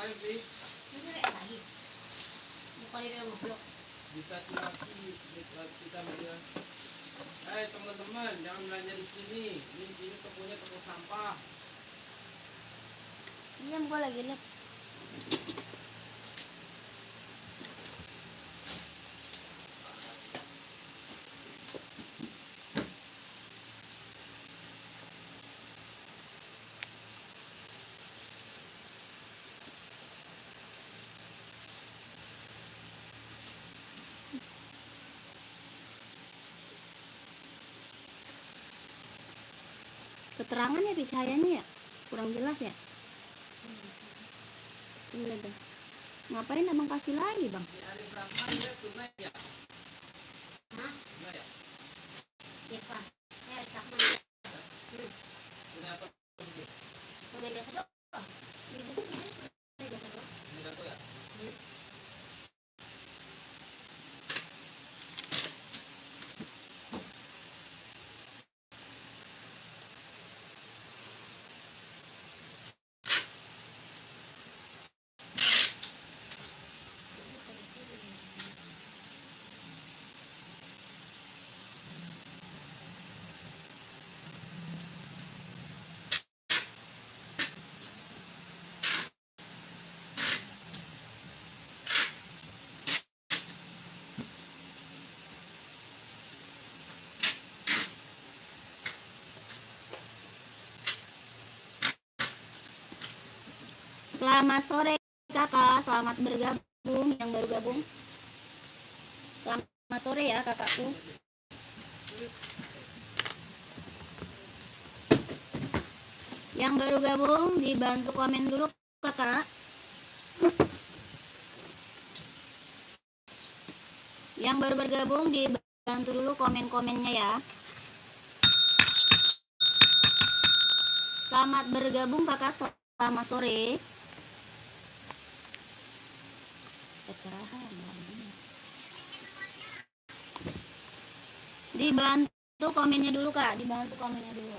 Ini kayak lagi. Bukan ini yang ngeblok. Kita bilang, teman-teman, jangan belanja di sini. Ini tokonya toko sampah. Diam, gue lagi lihat. Keterangannya cahayanya ya kurang jelas ya. Iya dah. Ngapain abang kasih lagi bang? Hah? Iya pak. Udah biasa dong. Selamat sore kakak, selamat bergabung yang baru gabung. Selamat sore ya kakakku. Yang baru gabung dibantu komen dulu kakak. Yang baru bergabung dibantu dulu komen-komennya ya. Selamat bergabung kakak, selamat sore. Dibantu komennya dulu kak, dibantu komennya dulu.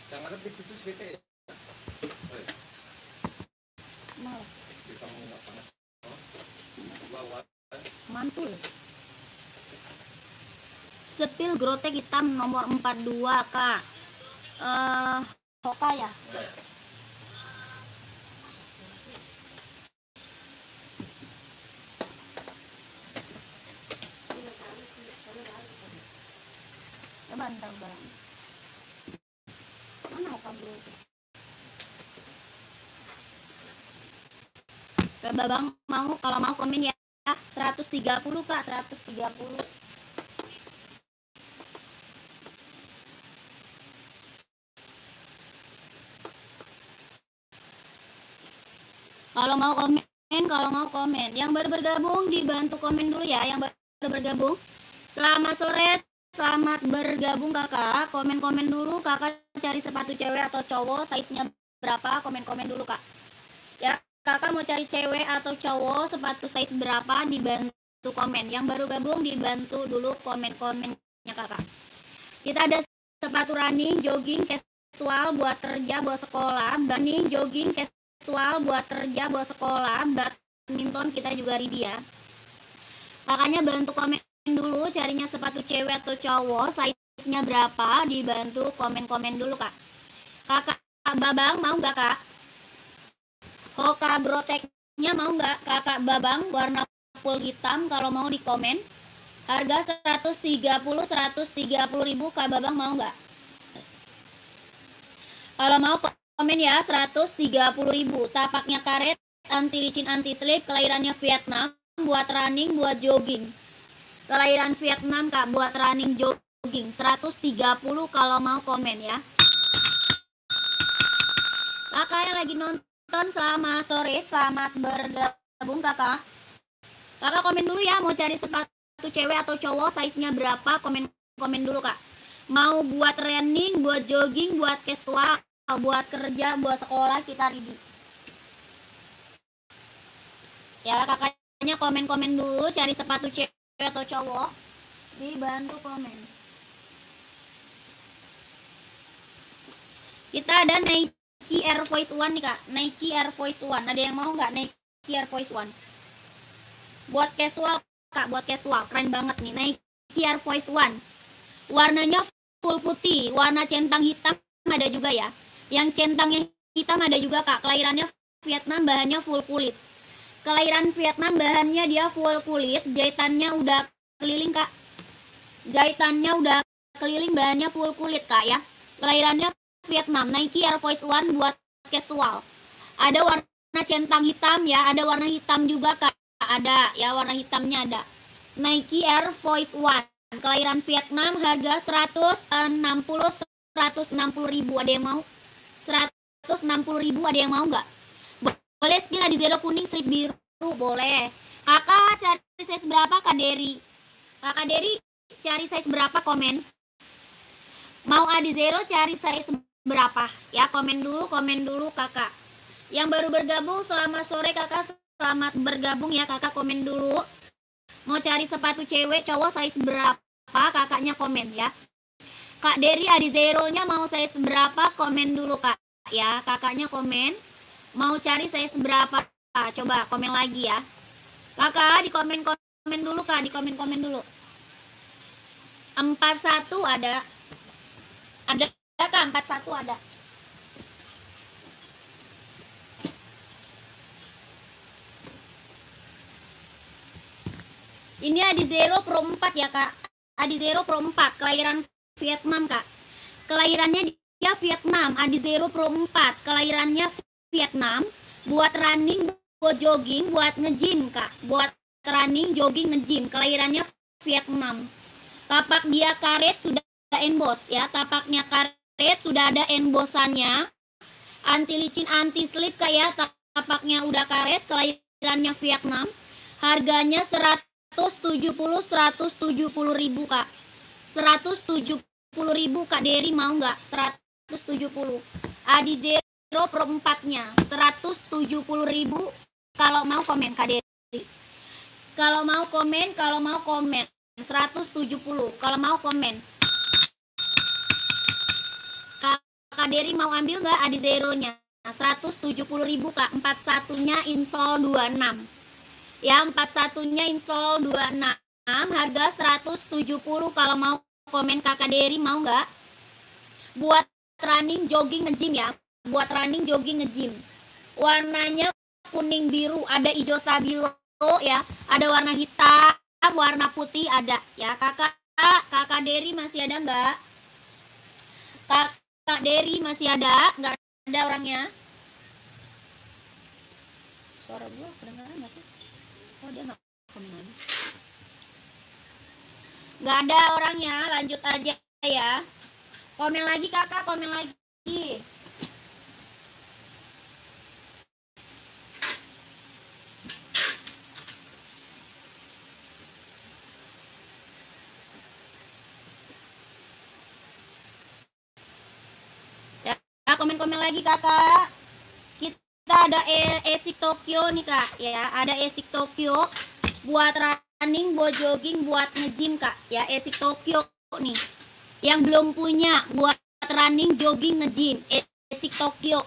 Jangan lebih itu bete. Mantul. Sepil grotek hitam nomor 42 kak. Hoka ya. Coba ntar barang. Mana Hoka bro? Babang mau, kalau mau komen ya 130 kak, 130. Kalau mau komen, yang baru bergabung dibantu komen dulu ya, yang baru bergabung. Selamat sore, selamat bergabung kakak. Komen-komen dulu kakak cari sepatu cewek atau cowok, size-nya berapa, komen-komen dulu kak. Ya, kakak mau cari cewek atau cowok, sepatu size berapa, dibantu komen. Yang baru gabung dibantu dulu komen-komennya kakak. Kita ada sepatu running, jogging, casual buat kerja, buat sekolah. Running, jogging, casual buat kerja, buat sekolah. Badminton kita juga ready ya. Kakaknya bantu komen dulu carinya sepatu cewek atau cowok, size-nya berapa, dibantu komen-komen dulu kak. Kakak Babang mau nggak kak? Hoka groteknya mau nggak kakak Babang, warna full hitam, kalau mau di komen. Harga 130 ribu, kak Babang mau nggak? Kalau mau komen ya 130 ribu. Tapaknya karet, anti licin, anti slip, kelahirannya Vietnam, buat running, buat jogging. Kelahiran Vietnam kak, buat running, jogging. 130 kalau mau komen ya. Kakak yang lagi nonton selamat sore, selamat bergabung bergabung kakak. Kakak komen dulu ya, mau cari sepatu cewek atau cowok, size-nya berapa, komen dulu kak. Mau buat running, buat jogging, buat casual, buat kerja, buat sekolah, kita ready. Ya kakaknya komen dulu, cari sepatu cewek atau cowok, dibantu komen. Kita ada Nike Air Force One nih kak, Nike Air Force One. Ada yang mau nggak Nike Air Force One? Buat casual kak, buat casual, keren banget nih Nike Air Force One. Warnanya full putih, warna centang hitam ada juga ya. Yang centangnya hitam ada juga kak. Kelahirannya Vietnam, bahannya full kulit. Kelahiran Vietnam, bahannya dia full kulit, jahitannya udah keliling kak. Jahitannya udah keliling, bahannya full kulit kak ya. Kelahirannya Vietnam, Nike Air Force One buat casual. Ada warna centang hitam ya, ada warna hitam juga kak. Ada ya, warna hitamnya ada. Nike Air Force One, kelahiran Vietnam, harga 160 ribu. Ada yang mau? 160 ribu, ada yang mau nggak? Boleh spill Adizero kuning strip biru, boleh. Kakak cari size berapa Kak Deri? Kakak Deri cari size berapa, komen. Mau Adizero cari size berapa? Ya komen dulu kakak. Yang baru bergabung selamat sore kakak, selamat bergabung ya kakak, komen dulu. Mau cari sepatu cewek cowok size berapa? Kakaknya komen ya. Kak Deri Adizero-nya mau size berapa? Komen dulu kak ya, kakaknya komen. Mau cari size berapa? Coba komen lagi ya. Kakak di komen dulu kak, di komen dulu. 41 ada. Ada kak, 41 ada. Ini Adizero Pro 4 ya kak. Adizero Pro 4, kelahiran Vietnam kak. Kelahirannya dia Vietnam, Adizero Pro 4, kelahirannya Vietnam, buat running, buat jogging, buat nge-gym kak. Buat running, jogging, nge-gym, kelahirannya Vietnam. Tapak dia karet sudah emboss ya, tapaknya karet sudah ada embossannya. Anti licin, anti slip kak ya, tapaknya udah karet, kelahirannya Vietnam. Harganya 170 ribu kak. 170 ribu Kak Deri, mau nggak? 170. Adizero Pro 4-nya 170 ribu. Kalau mau komen Kak Deri. Kalau mau komen 170. Kalau mau komen. Kak Deri mau ambil nggak Adizero-nya? 170 ribu kak. 41-nya insole 26. Ya, 41-nya insole 26. Harga 170. Kalau mau komen Kakak Deri, mau nggak? Buat running, jogging, nge-gym ya. Buat running, jogging, nge-gym. Warnanya kuning biru, ada hijau stabilo ya. Ada warna hitam, warna putih ada ya. Kakak Deri masih ada nggak? Kakak Deri masih ada? Nggak ada orangnya? Suara gua kedengaran nggak sih? Oh, dia nggak komen. Nggak ada orangnya, lanjut aja ya. Komen lagi kakak, komen lagi. Ya, komen lagi kakak. Kita ada Esik Tokyo nih kak ya, ada Esik Tokyo buat running, buat jogging, buat nge-gym kak ya. Esik Tokyo nih yang belum punya, buat running, jogging, nge-gym, Esik Tokyo.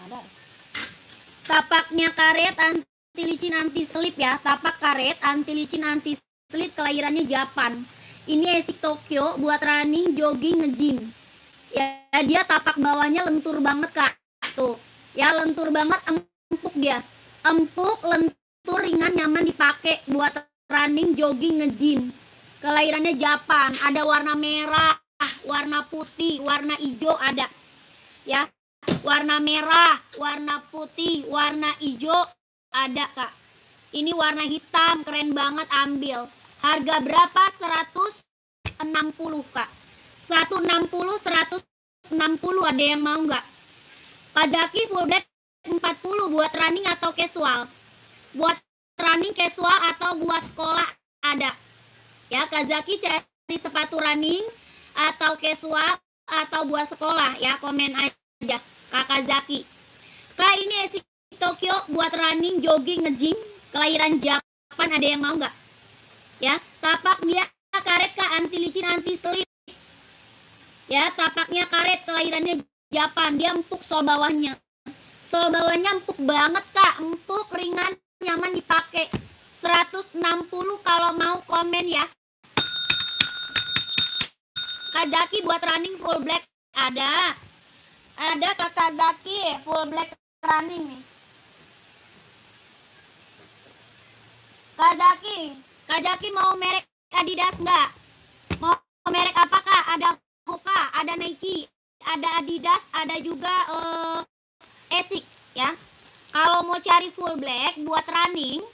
Ada tapaknya karet, anti licin, anti slip ya. Tapak karet, anti licin, anti slip, kelahirannya Japan. Ini Esik Tokyo buat running, jogging, nge-gym ya. Dia tapak bawahnya lentur banget kak, tuh ya, lentur banget, empuk dia, empuk, lentur, ringan, nyaman dipakai buat running, jogging, nge-gym. Kelahirannya Japan. Ada warna merah, warna putih, warna hijau ada ya. Warna merah, warna putih, warna hijau ada kak. Ini warna hitam, keren banget, ambil. Harga berapa? 160 kak. 160, 160, ada yang mau nggak? Kazaki full black 40 buat running atau casual. Buat running casual atau buat sekolah ada. Ya, Kazaki cari sepatu running atau casual atau buat sekolah ya, komen aja Kakak Zaki. Kak, ini Asics Tokyo buat running, jogging, nge-gym, kelahiran Japan, ada yang mau nggak? Ya, tapak dia karet Kak, anti licin, anti slip. Ya, tapaknya karet, kelahirannya Japan, dia empuk sol bawahnya. Sol bawahnya empuk banget Kak, empuk, ringan, nyaman dipakai. 160 kalau mau komen ya. Kak Zaki buat running full black ada. Ada Kakak Zaki full black running nih. Kak Zaki mau merek Adidas nggak? Mau merek apa Kak? Ada Hoka, ada Nike, ada Adidas, ada juga Asics ya. Kalau mau cari full black buat running,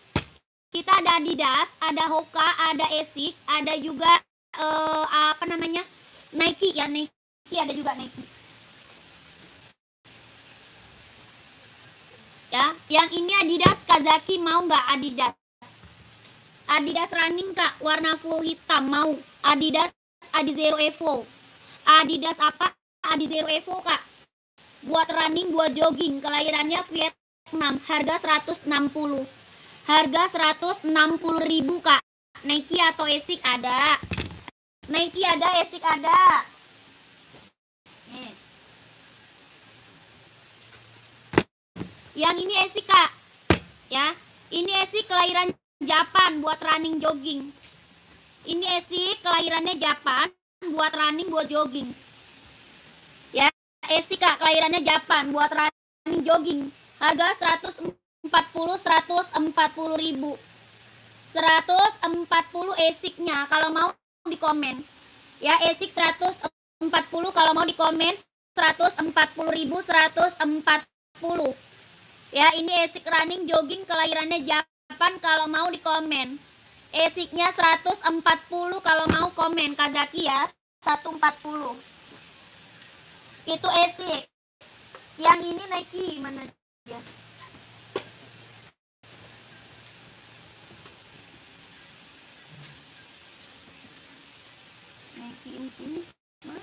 kita ada Adidas, ada Hoka, ada Asics, ada juga apa namanya, Nike ya, Nike ada juga Nike. Ya, yang ini Adidas, Kazaki mau nggak Adidas? Adidas running Kak, warna full hitam mau. Adidas Adizero Evo. Adidas apa? Adizero Evo Kak. Buat running, buat jogging, kelahirannya Vietnam, harga 160. Harga 160.000 Kak. Nike atau Asics ada. Nike ada, Asics ada. Nih. Yang ini Asics Kak. Ya, ini Asics kelahiran Japan buat running, jogging. Ini Asics kelahirannya Japan buat running, buat jogging. Ya, Asics Kak, kelahirannya Japan buat running, jogging. Harga 140.000. 140 Asics-nya kalau mau di komen. Ya, Asics 140 kalau mau di komen. 140.000, 140. Ya, ini Asics running, jogging, kelahirannya Japan kalau mau di komen. Asics-nya 140 kalau mau komen Kazaki ya, 140. Itu Asics. Yang ini Nike mana dia? Nike ini mana?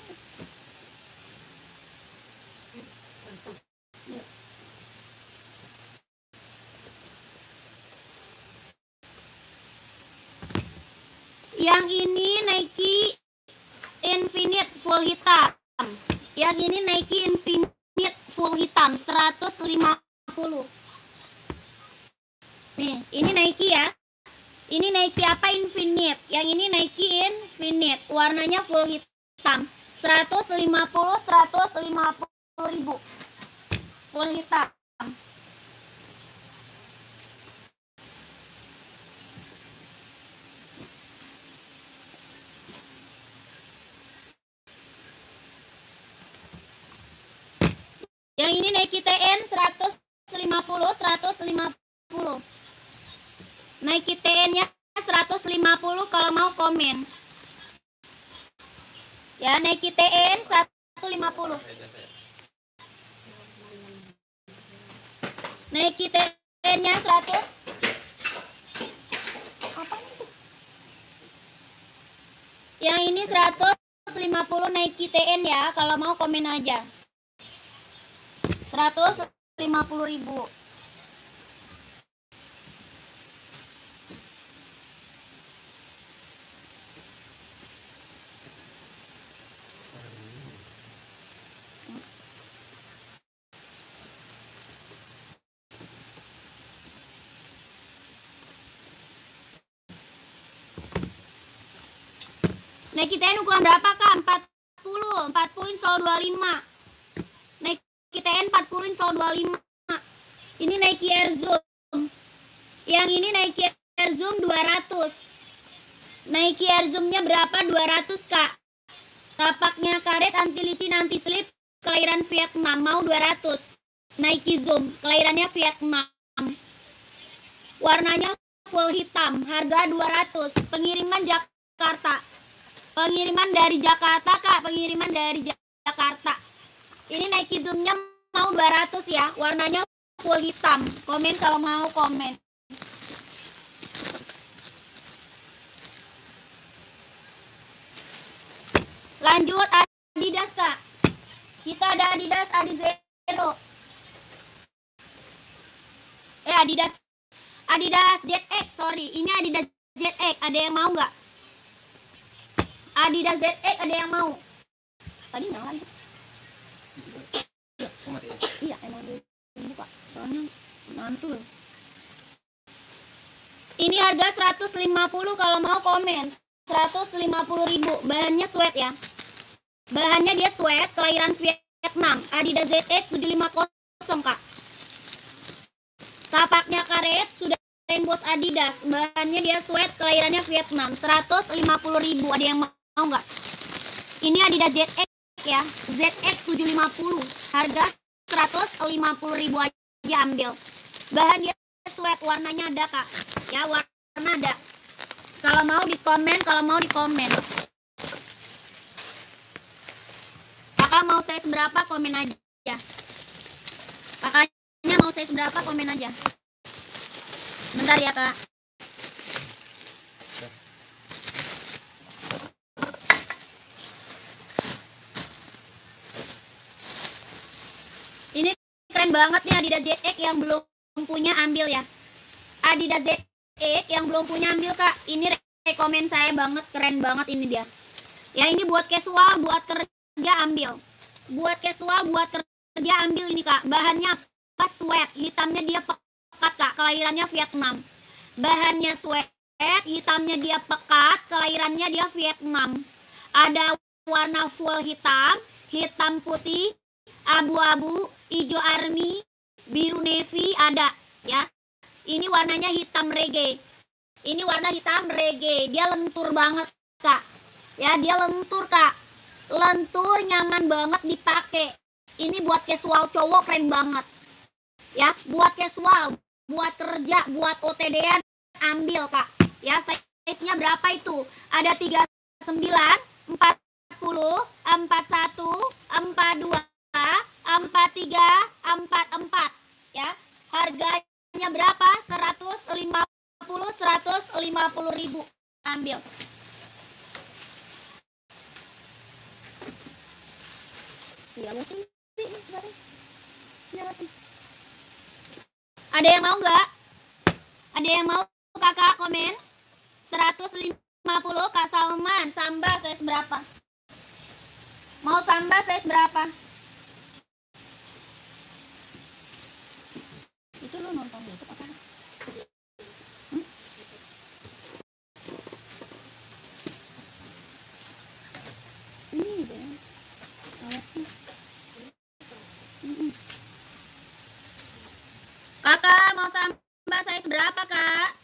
Yang ini Nike Infinite full hitam. Yang ini Nike Infinite full hitam 150. Nih, ini Nike ya. Ini Nike apa? Infinite. Yang ini Nike Infinite, warnanya full hitam. 150.000. Full hitam. Yang ini Nike TN 150. Nike TN-nya 150 kalau mau komen. Ya, Nike TN 150. Nike TN-nya 100. Apa itu? Yang ini 150 Nike TN ya, kalau mau komen aja. 150.000. Nike TN ukuran berapa Kak? 40 insol 25. Nike TN 40 insol 25. Ini Nike Air Zoom. Yang ini Nike Air Zoom 200. Nike Air Zoom-nya berapa? 200 Kak. Tapaknya karet, anti licin, anti slip, kelahiran Vietnam, mau 200. Nike Zoom, kelahirannya Vietnam. Warnanya full hitam, harga 200. Pengiriman Jakarta. Pengiriman dari Jakarta Kak, pengiriman dari Jakarta. Ini Nike Zoom-nya mau 200 ya. Warnanya full hitam. Komen kalau mau komen. Lanjut Adidas Kak. Kita ada Adidas Adizero. Adidas ZX, sorry. Ini Adidas ZX, ada yang mau nggak? Adidas ZX ada yang mau? Tadi nyala nih. Iya, emang dibuka. Soalnya mantul. Ini harga 150 kalau mau komen. 150.000. Bahannya sweat ya. Bahannya dia sweat, kelahiran Vietnam. Adidas ZX 750 Kak. Tapaknya karet, sudah embos Adidas. Bahannya dia sweat, kelahirannya Vietnam. 150.000. Ada yang mau nggak? Ini Adidas ZX ya. ZX 750. Harga 150.000 aja ambil. Bahan dia sweat, warnanya ada Kak. Ya, warna ada. Kalau mau di komen, Kakak mau size berapa komen aja. Kakaknya mau size berapa komen aja. Bentar ya Kak. Ini keren banget nih Adidas ZX, yang belum punya ambil ya. Adidas ZX yang belum punya ambil Kak. Ini rekomen saya banget, keren banget ini dia. Ya ini buat casual, buat kerja ambil. Buat casual, buat kerja ambil ini Kak. Bahannya apa? Sweat. Hitamnya dia pekat Kak, kelahirannya Vietnam. Bahannya sweat, hitamnya dia pekat, kelahirannya dia Vietnam. Ada warna full hitam, hitam putih, abu-abu, hijau army, biru navy ada ya. Ini warnanya hitam reggae. Ini warna hitam reggae. Dia lentur banget Kak. Ya, dia lentur Kak. Lentur, nyaman banget dipakai. Ini buat casual cowok keren banget. Ya, buat casual, buat kerja, buat OTD-an ambil Kak. Ya, size-nya berapa itu? Ada 39, 40, 41, 42, 43, 44 ya. Harganya berapa? 150.000 ambil. Iya, bosan. Ada yang mau nggak? Ada yang mau Kakak komen? 150 Kak Salman. Samba size berapa? Mau samba size berapa? Itu lo nonton YouTube apa? Ini deh. Awasin. Kakak mau samba size berapa Kak?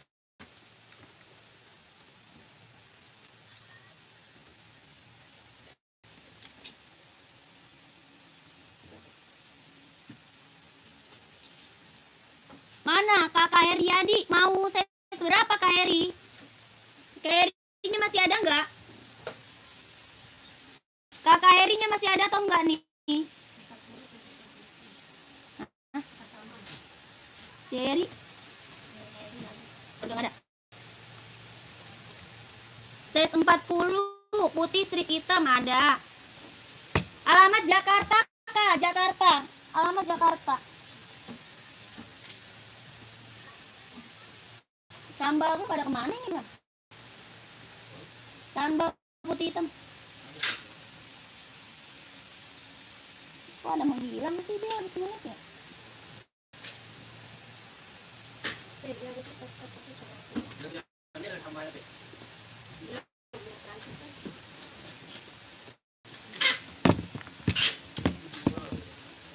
Mana Kakak Heriadi? Mau size berapa Kak Heri? Kak Herinya masih ada nggak? Kakak Herinya masih ada atau enggak nih? Hah? Si Heri? Udah nggak ada. Size 40 putih strip hitam ada. Alamat Jakarta Kak, Jakarta. Alamat Jakarta. Sambal aku pada kemana ini Bang? Sambal putih hitam. Kok ada menghilang sih dia habis menit ya?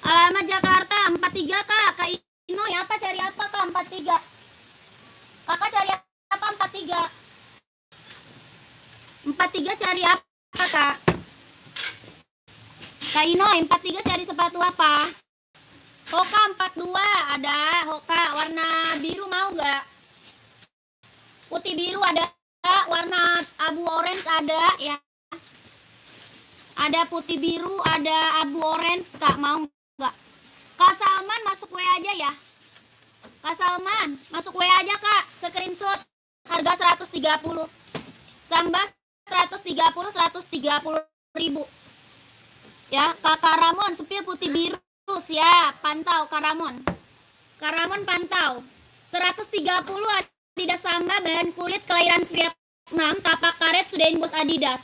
Alamat Jakarta 43 Kak. Kak Ino ya apa cari apa Kak 43? Kakak cari apa 43? 43 cari apa Kak? Kak Ino 43 cari sepatu apa? Hoka 42 ada. Hoka warna biru mau nggak? Putih biru ada. Warna abu orange ada ya. Ada putih biru, ada abu orange Kak, mau nggak? Kak Salman masuk WA aja ya. Kak Salman masuk WA aja Kak. Screenshot harga 130. Samba 130 ribu. Ya, Kakak Ramon sepil putih biru siap. Pantau Kak Ramon. Kak Ramon pantau. 130 Adidas Samba bahan kulit kelahiran Vietnam, tapak karet sudah inbos Adidas.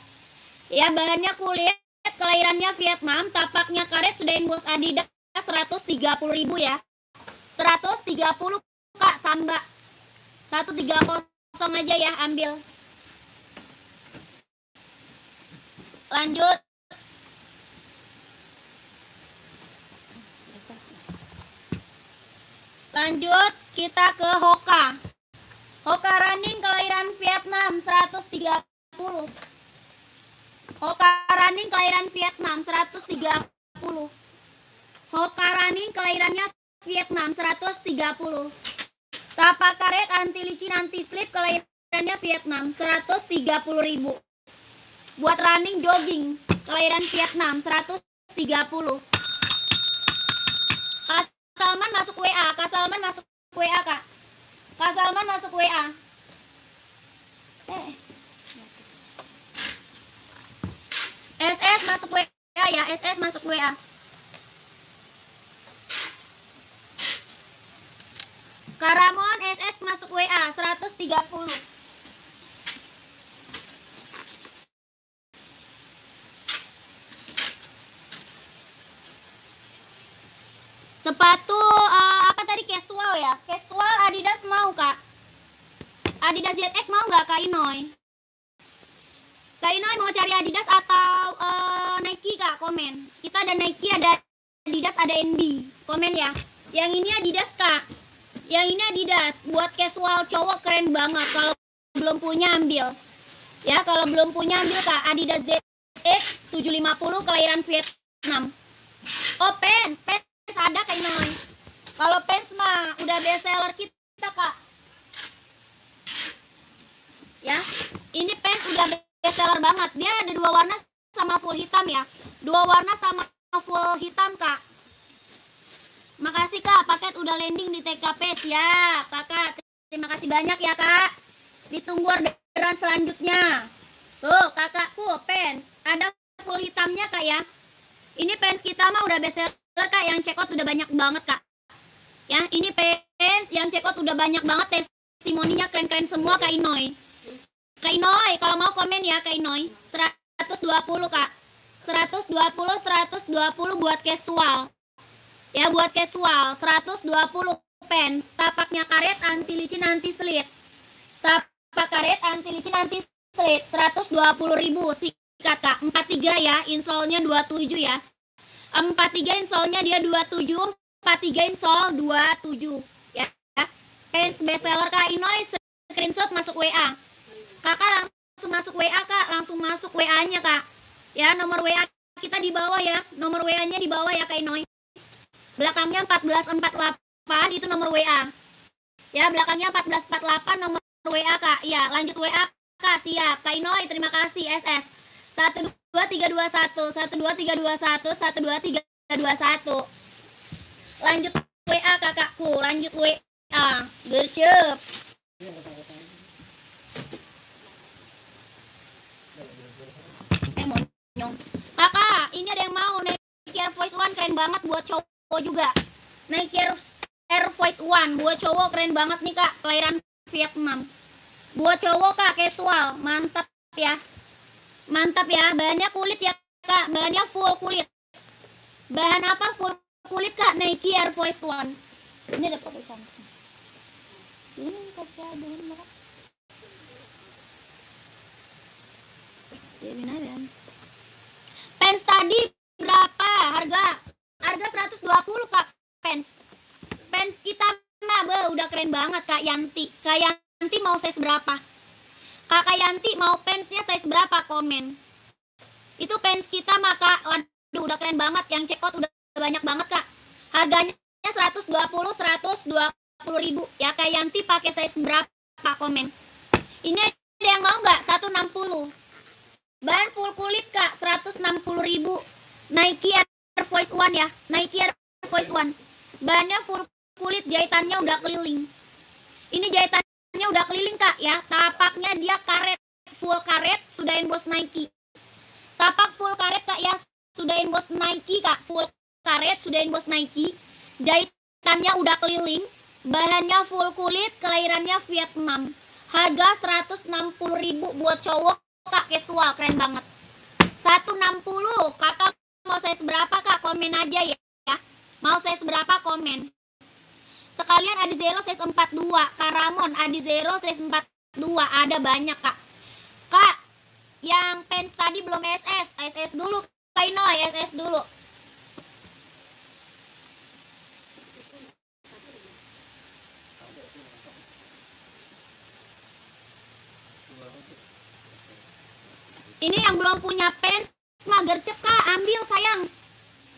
Ya, bahannya kulit, kelahirannya Vietnam, tapaknya karet sudah inbos Adidas. 130.000 ya. 130 Kak Samba. 130 aja ya, ambil. Lanjut. Lanjut kita ke Hoka. Hoka running kelahiran Vietnam 130. Hoka running kelahiran Vietnam 130. Hoka running kelahirannya Vietnam 130. Tapak karet anti licin anti slip kelahirannya Vietnam 130.000. Buat running jogging kelahiran Vietnam 130. Kak Salman masuk WA. Kak Salman masuk WA Kak. Kak Salman masuk WA. SS masuk WA ya. SS masuk WA. Kak Ramon SS masuk WA 130. Sepatu apa tadi, casual ya? Casual Adidas mau Kak? Adidas ZX mau nggak Kak Inoy? Kak Inoy mau cari Adidas atau Nike Kak? Komen. Kita ada Nike, ada Adidas, ada NB. Komen ya. Yang ini Adidas Kak. Yang ini Adidas. Buat casual cowok keren banget. Kalau belum punya ambil. Ya, kalau belum punya ambil Kak. Adidas ZX 750 kelahiran Vietnam. Oh, pants ada Kak Inoy. Kalau pants mah udah best seller kita Kak. Ya, ini pants udah best seller banget. Dia ada 2 warna sama full hitam ya. 2 warna sama full hitam Kak. Makasih Kak, paket udah landing di TKP. Siap Kakak, terima kasih banyak ya Kak. Ditunggu orderan selanjutnya. Tuh kakakku pants ada full hitamnya Kak ya. Ini pants kita mah udah best seller Kak, yang check out udah banyak banget Kak. Ya, ini pants yang check out udah banyak banget, testimoninya keren-keren semua Kak Inoy. Kak Inoy, kalau mau komen ya Kak Inoy. 120 Kak. 120 buat casual. Ya, buat casual 120 pants. Tapaknya karet anti licin anti slip. Tapak karet anti licin anti slip 120.000 sikat Kak. 43 ya, insole-nya 27 ya. 43 insole-nya dia 27, 43 insole 27 ya. Pants bestseller Kak Inoy, screenshot masuk WA. Kakak langsung masuk WA Kak, langsung masuk WA-nya Kak. Ya, nomor WA kita di bawah ya. Nomor WA-nya di bawah ya Kak Inoy. Belakangnya 1448 itu nomor WA. Ya, belakangnya 1448 nomor WA Kak. Iya, lanjut WA Kak, siap. Kak Inoy, terima kasih SS. 12321 12321 12321. Lanjut WA kakakku, lanjut WA. Gercep. Monyong. Kakak, ini ada yang mau Nike Air Force One keren banget buat cowok juga. Nike Air Force One buat cowok keren banget nih Kak, kelahiran Vietnam. Buat cowok Kak, casual, mantap ya. Mantap ya, bahannya kulit ya Kak, bahannya full kulit. Bahan apa full kulit Kak? Nike Air Force One. Ini ada pakai cantik. Ini kasih aja ini Kak. Pants tadi berapa harga? Harga 120 Kak pants. Pants kita mah udah keren banget Kak Yanti. Kak Yanti mau size berapa? Kakak Yanti mau pantsnya size berapa? Komen. Itu pants kita mah Kak, waduh udah keren banget. Yang check out udah banyak banget Kak. Harganya 120 ribu. Ya Kak Yanti pakai size berapa? Komen. Ini ada yang mau nggak? 160. Bahan full kulit Kak, 160.000. Nike Air Force One ya. Nike Air Force One. bahannya full kulit, jahitannya udah keliling. Ini jahitannya udah keliling kak ya. Tapaknya dia karet, full karet, sudah emboss Nike. Tapak full karet kak ya, sudah emboss Nike kak, full karet, sudah emboss Nike. Jahitannya udah keliling, bahannya full kulit, kelahirannya Vietnam. Harga 160.000 buat cowok kak, casual, keren banget. 160. Kakak mau saya seberapa kak? Komen aja ya. Mau saya seberapa, komen. Sekalian Adi Zero size 42, Karamon Adi Zero size 42, ada banyak kak. Kak, yang pants tadi belum SS dulu, Kainoy, SS dulu. Ini yang belum punya pants mah gercep kak, ambil sayang.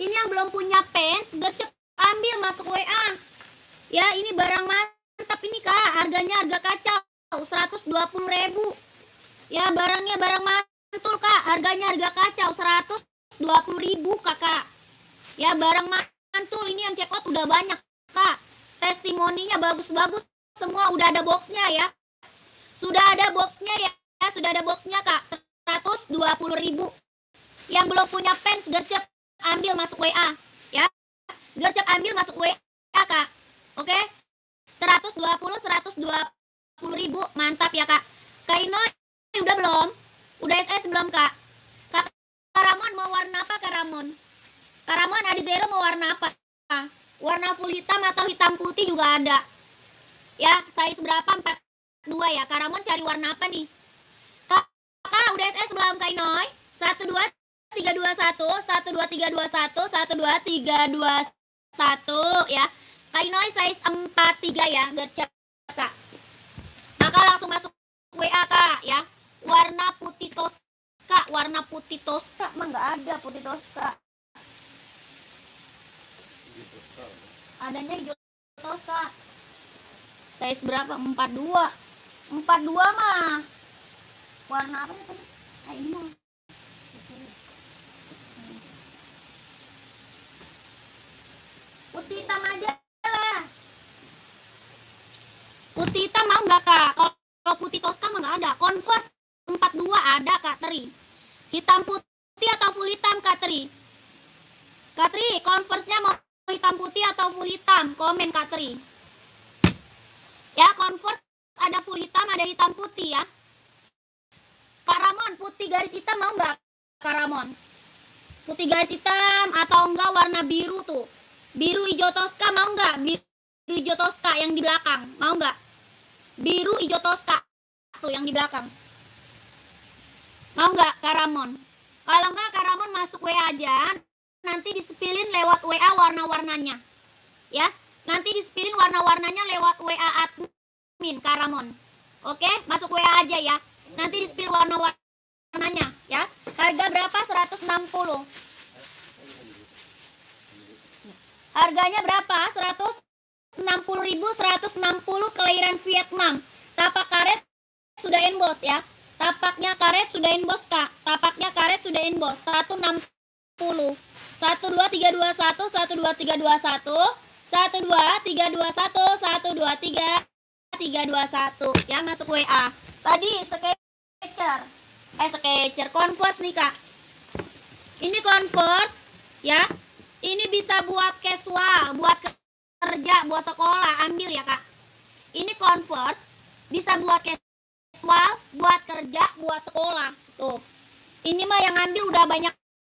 Ini yang belum punya pants gercep, ambil, masuk WA. Ya, ini barang mantap ini kak, harganya harga kacau, 120.000. Ya, barangnya barang mantul kak, harganya harga kacau, 120.000 kakak. Ya, barang mantul, ini yang check out udah banyak kak. Testimoninya bagus-bagus, semua udah ada boxnya ya. Sudah ada boxnya ya, sudah ada boxnya kak, 120.000. Yang belum punya pants gercep, ambil, masuk WA ya. Gercep ambil, masuk WA kak. Oke, 120.000, mantap ya kak. Kak Inoy udah belum? Udah SS belum kak? Kak Karamon mau warna apa Karamon? Karamon Adi Zero mau warna apa? Warna full hitam atau hitam putih juga ada. Ya, size berapa? 42 ya. Karamon cari warna apa nih? Kakak udah SS belum Kak Inoy? 12321, 12321, 12321 ya. Kak Inoy size 43 ya, gercep kak. Maka langsung masuk WA kak ya. Warna putih toska, warna putih toska mah nggak ada putih toska. Adanya hijau toska. Size berapa? 42. 42 mah. Warna apa nih tadi? Nah, ini mah. Putih hitam aja lah. Putih hitam mau nggak kak? Kalau putih toska mah nggak ada. Converse 42 ada kak Tri. Hitam putih atau full hitam kak Tri? Kak Tri, Converse-nya mau hitam putih atau full hitam? Komen kak Tri. Ya, Converse ada full hitam, ada hitam putih ya. Karamon putih garis hitam mau nggak? Karamon putih garis hitam atau enggak warna biru tuh, biru hijau toska mau nggak? Biru hijau toska yang di belakang mau nggak? Biru hijau toska tuh yang di belakang mau nggak Karamon? Kalau nggak Karamon masuk WA aja, nanti disepilin lewat WA warna-warnanya ya. Nanti disepilin warna-warnanya lewat WA admin Karamon. Oke, masuk WA aja ya. Nanti di-spill warna-warnanya ya. Harga berapa? 160. Harganya berapa? 160.000, 160, kelahiran Vietnam. Tapak karet sudah emboss ya. Tapaknya karet sudah emboss kak. Tapaknya karet sudah emboss. 160. 12321, 12321, 12321, 12321 ya, masuk WA. Tadi Skechers, Converse nih kak. Ini Converse ya. Ini bisa buat casual, buat kerja, buat sekolah, ambil ya kak. Ini Converse bisa buat casual, buat kerja, buat sekolah. Tuh. Ini mah yang ambil udah banyak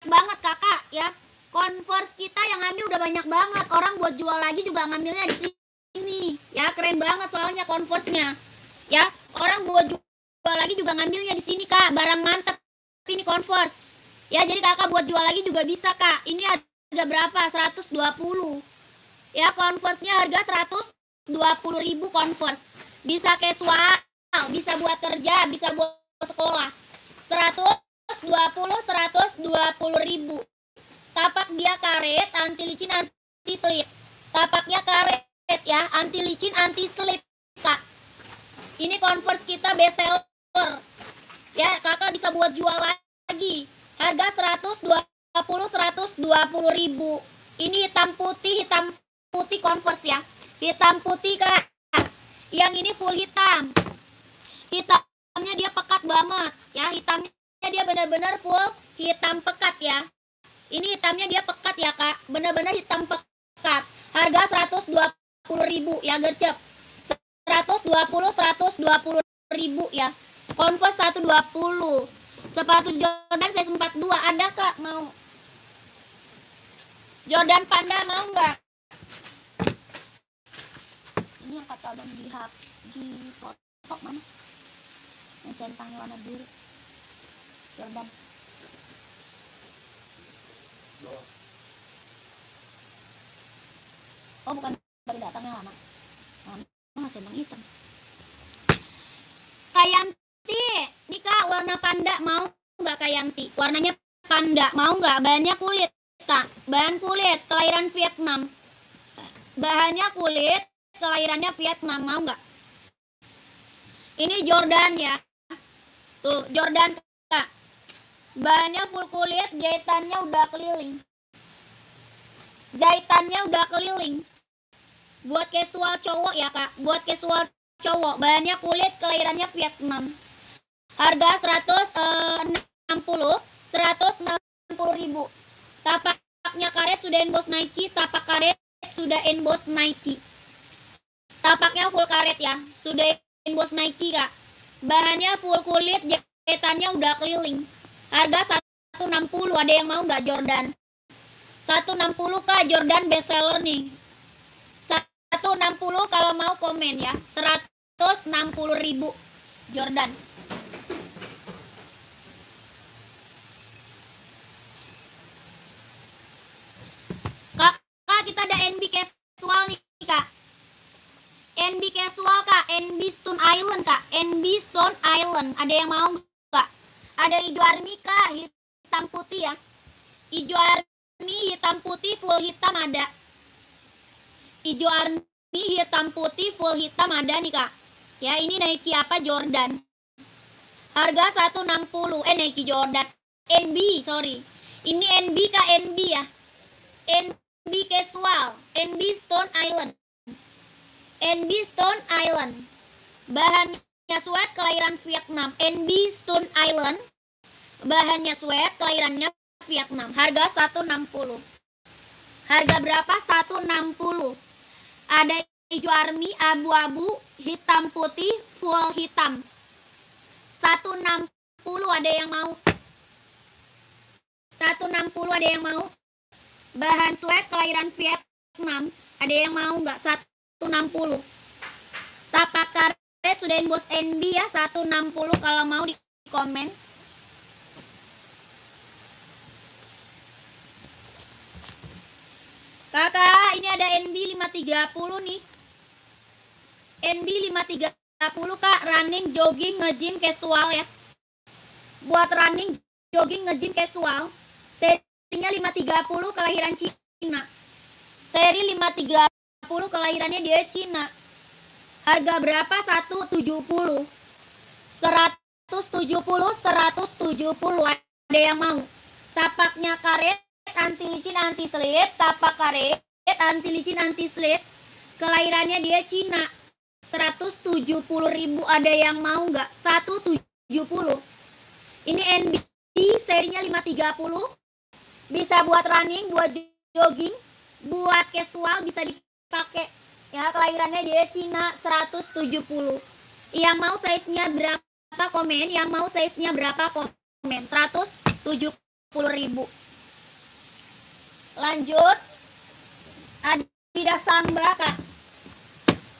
banget kakak ya. Converse kita yang ambil udah banyak banget. Orang buat jual lagi juga ngambilnya di sini. Ya, keren banget soalnya Converse-nya. Ya, orang buat jual lagi juga ngambilnya di sini kak, barang mantap ini Converse ya. Jadi kakak buat jual lagi juga bisa kak. Ini harga berapa? 120 ya. Converse-nya harga 120.000 Converse. Bisa casual, bisa buat kerja, bisa buat sekolah. 120.000. Tapak dia karet, anti licin, anti slip. Tapaknya karet ya, anti licin, anti slip kak. Ini Converse kita best seller ya, kakak bisa buat jual lagi. Harga 120.000. Ini hitam putih, hitam putih Converse ya. Hitam putih Kak. Yang ini full hitam. Hitamnya dia pekat banget ya. Hitamnya dia benar-benar full hitam pekat ya. Ini hitamnya dia pekat ya Kak. Benar-benar hitam pekat. Harga 120.000 ya gercep. 120 ribu ya. Converse 120. Sepatu Jordan size 42 ada Kak, mau? Jordan Panda mau nggak? Ini yang kata abang di foto mana? Yang centangnya warna biru. Jordan. Oh bukan, baru datangnya lama. Oh centang hitam. Kayanti, nih Kak warna panda mau nggak Kayanti? Warnanya panda mau nggak? Bahannya kulit Kak, bahan kulit kelahiran Vietnam. Bahannya kulit, kelahirannya Vietnam mau nggak? Ini Jordan ya, tuh Jordan Kak. Bahannya full kulit, jahitannya udah keliling. Jahitannya udah keliling. Buat casual cowok ya Kak, buat casual cowok, bahannya kulit, kelahirannya Vietnam. Harga 160.000. Tapaknya karet sudah emboss Nike, tapak karet sudah emboss Nike. Tapaknya full karet ya, sudah emboss Nike Kak. Bahannya full kulit, jahitannya udah keliling. Harga 160, ada yang mau nggak Jordan? 160 Kak, Jordan bestseller nih. 160 kalau mau komen ya. 160.000 Jordan. Kak, kita ada NB casual nih Kak. NB casual Kak, NB Stone Island Kak. NB Stone Island, ada yang mau nggak? Ada hijau army Kak, hitam putih ya. Hijau army, hitam putih, full hitam ada. Hijau army, hitam putih, full hitam ada nih Kak. Ya ini Nike apa Jordan. Harga 160. Nike Jordan. NB, sorry. Ini NB Kak, NB ya. NB casual, NB Stone Island. NB Stone Island. Bahannya sweat, kelahiran Vietnam. NB Stone Island. Bahannya sweat, kelahirannya Vietnam. Harga 160. Harga berapa? 160. Ada hijau army, abu-abu, hitam putih, full hitam. 160 ada yang mau? 160 ada yang mau? Bahan sweat, kelahiran Vietnam. Ada yang mau nggak? 160. Tapak karet sudah emboss NB ya. 160 kalau mau di komen. Kakak, ini ada NB 530 nih. NB 530 Kak, running, jogging, nge-gym, casual ya. Buat running, jogging, nge-gym, casual. Serinya 530, kelahiran Cina. Seri 530, kelahirannya dia Cina. Harga berapa? 170. 170, 170. Ada yang mau? Tapaknya karet, anti licin, anti slip. Tapak karet, anti licin, anti slip. Kelahirannya dia Cina. 170.000. Ada yang mau nggak? 170. Ini NB, serinya 530. Bisa buat running, buat jogging, buat casual bisa dipakai. Ya, kelahirannya dia Cina. 170. Yang mau size-nya berapa komen? Yang mau size-nya berapa komen? 170.000. Lanjut. Adidas Samba Kak.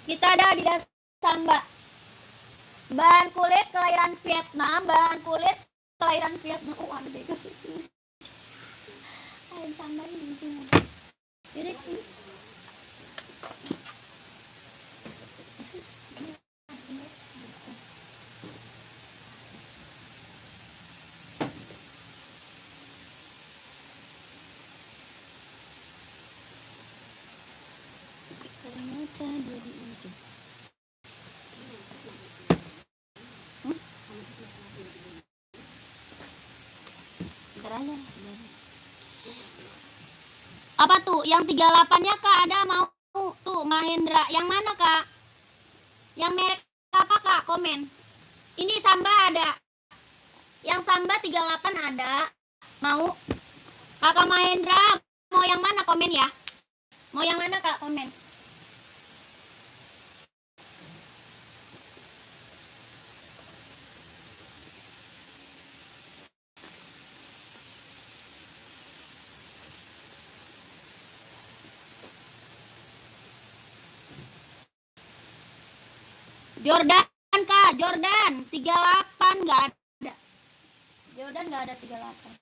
Kita ada Adidas Samba. Bahan kulit, kelahiran Vietnam. Bahan kulit, kelahiran Vietnam. Oh, ada deh kasih. Adidas Samba ini lucu. Jadi sih. Ternyata dia di ujung. Apa tuh? Yang 38-nya Kak ada mau Mahendra. Yang mana Kak? Yang merek apa Kak? Komen. Ini Samba ada. Yang Samba 38 ada. Mau? Kakak Mahendra, mau yang mana? Komen ya. Mau yang mana Kak? Komen. Jordan Kak, Jordan 38 nggak ada. Jordan nggak ada 38.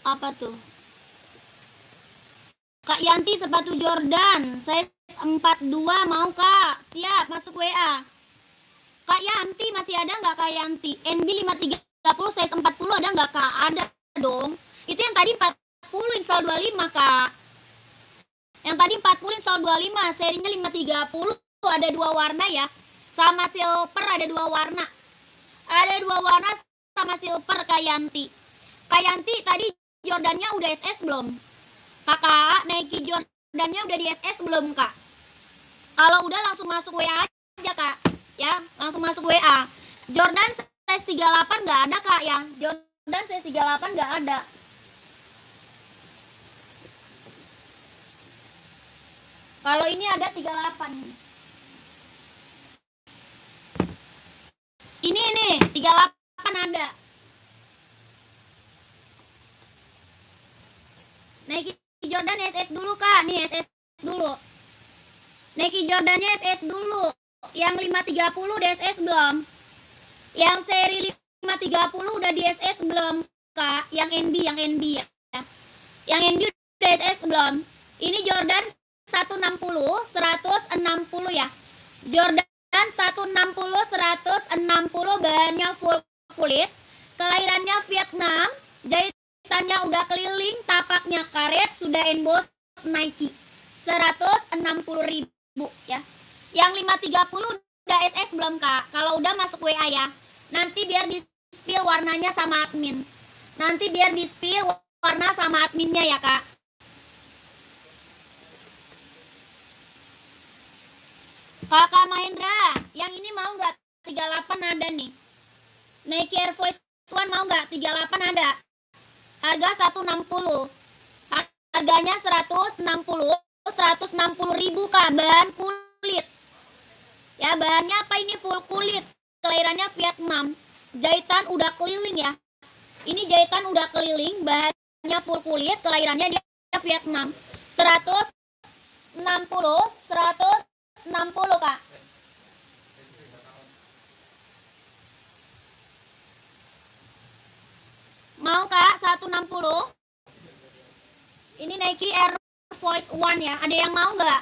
Apa tuh? Kak Yanti sepatu Jordan size 42 mau Kak? Siap, masuk WA. Kak Yanti masih ada nggak Kak Yanti? NB 530 size 40 ada nggak Kak? Ada dong. Itu yang tadi 40 install 25 Kak. Yang tadi 40 install 25, serinya 530 ada 2 warna ya. Sama silver ada 2 warna. Ada 2 warna sama silver Kak Yanti. Kak Yanti tadi Jordannya udah SS belum? Kakak, Nike Jordannya udah di SS belum Kak? Kalau udah langsung masuk WA aja Kak. Ya, langsung masuk WA. Jordan size 38 nggak ada Kak ya. Jordan size 38 nggak ada. Kalau ini ada 38. Ini 38 ada. Nike Jordan SS dulu Kak. Nih SS dulu. Nike Jordannya SS dulu. Yang 530 udah SS belum? Yang seri 530 udah di SS belum Kak? Yang NB ya. Yang NB udah SS belum? Ini Jordan 160 160 ya. Jordan 160 160 bahannya full kulit. Kelahirannya Vietnam. Jahitannya udah keliling, tapaknya karet, sudah emboss Nike. 160.000 ya. Yang 530 udah SS belum Kak? Kalau udah masuk WA ya. Nanti biar di spill warnanya sama admin. Nanti biar di spill warna sama adminnya ya Kak. Kakak Mahendra, yang ini mau nggak? 38 ada nih. Nike Air Force One mau nggak? 38 ada. Harga 160. Harganya 160 Kak. Bahan kulit. Ya, bahannya apa ini? Full kulit. Kelahirannya Vietnam. Jahitan udah keliling ya. Ini jahitan udah keliling, bahannya full kulit, kelahirannya dia Vietnam. 160 Kak. Mau Kak 160? Ini Nike Air Force One ya. Ada yang mau nggak?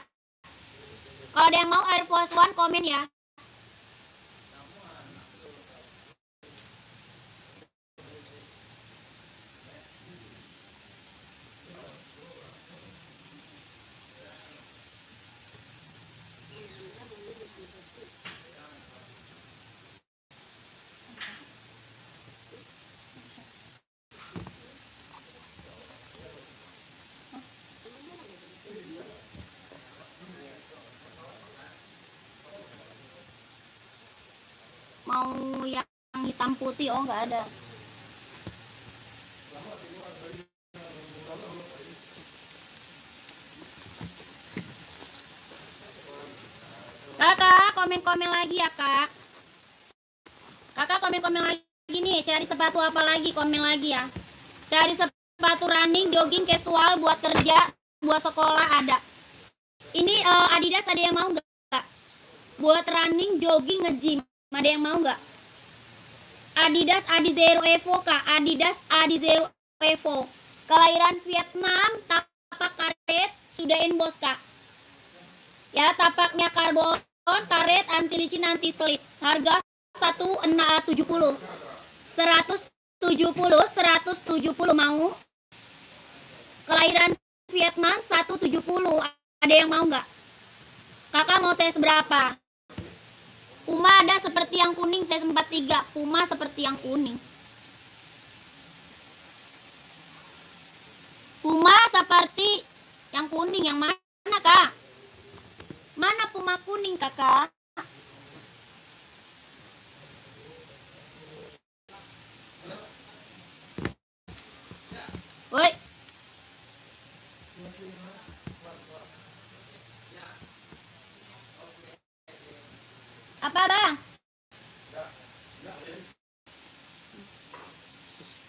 Kalau ada yang mau Air Force One komen ya. Mau yang hitam putih? Oh nggak ada. Kakak komen-komen lagi ya Kak. Kakak komen-komen lagi nih. Cari sepatu apa lagi? Komen lagi ya. Cari sepatu running, jogging, casual buat kerja. buat sekolah ada. Ini Adidas ada yang mau nggak? Buat running, jogging, nge-gym ada yang mau nggak? Adidas Adizero Evo kak, Adidas Adizero Evo. Kelahiran Vietnam, tapak karet, sudah emboss kak. Ya, tapaknya karbon, karet, anti licin, anti slip. Harga 170. 170 mau. Kelahiran Vietnam 170. Ada yang mau nggak? Kakak mau size berapa? Puma ada seperti yang kuning, size 43. Puma seperti yang kuning. Puma seperti yang kuning, yang mana kak? Mana Puma kuning kakak? Woi. Apa bang?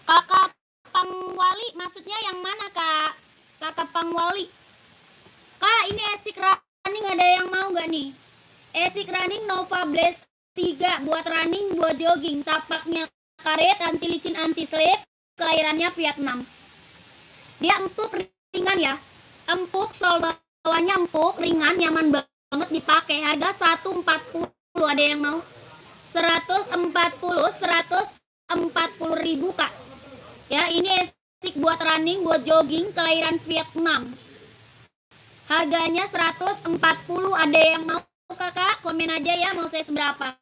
Kakak Pangwali maksudnya yang mana kak? Kakak Pangwali. Kak ini Esik running ada yang mau nggak nih? Esik running Nova Blast 3 buat running, buat jogging. Tapaknya karet, anti licin, anti slip. Kelahirannya Vietnam. Dia empuk, ringan ya. Empuk, sol bawahnya empuk, ringan, nyaman banget dipakai. Harga 140. Ada yang mau? 140 ribu kak. Ya ini Esik buat running, buat jogging, kelahiran Vietnam. Harganya 140. Ada yang mau kakak? Komen aja ya mau size berapa.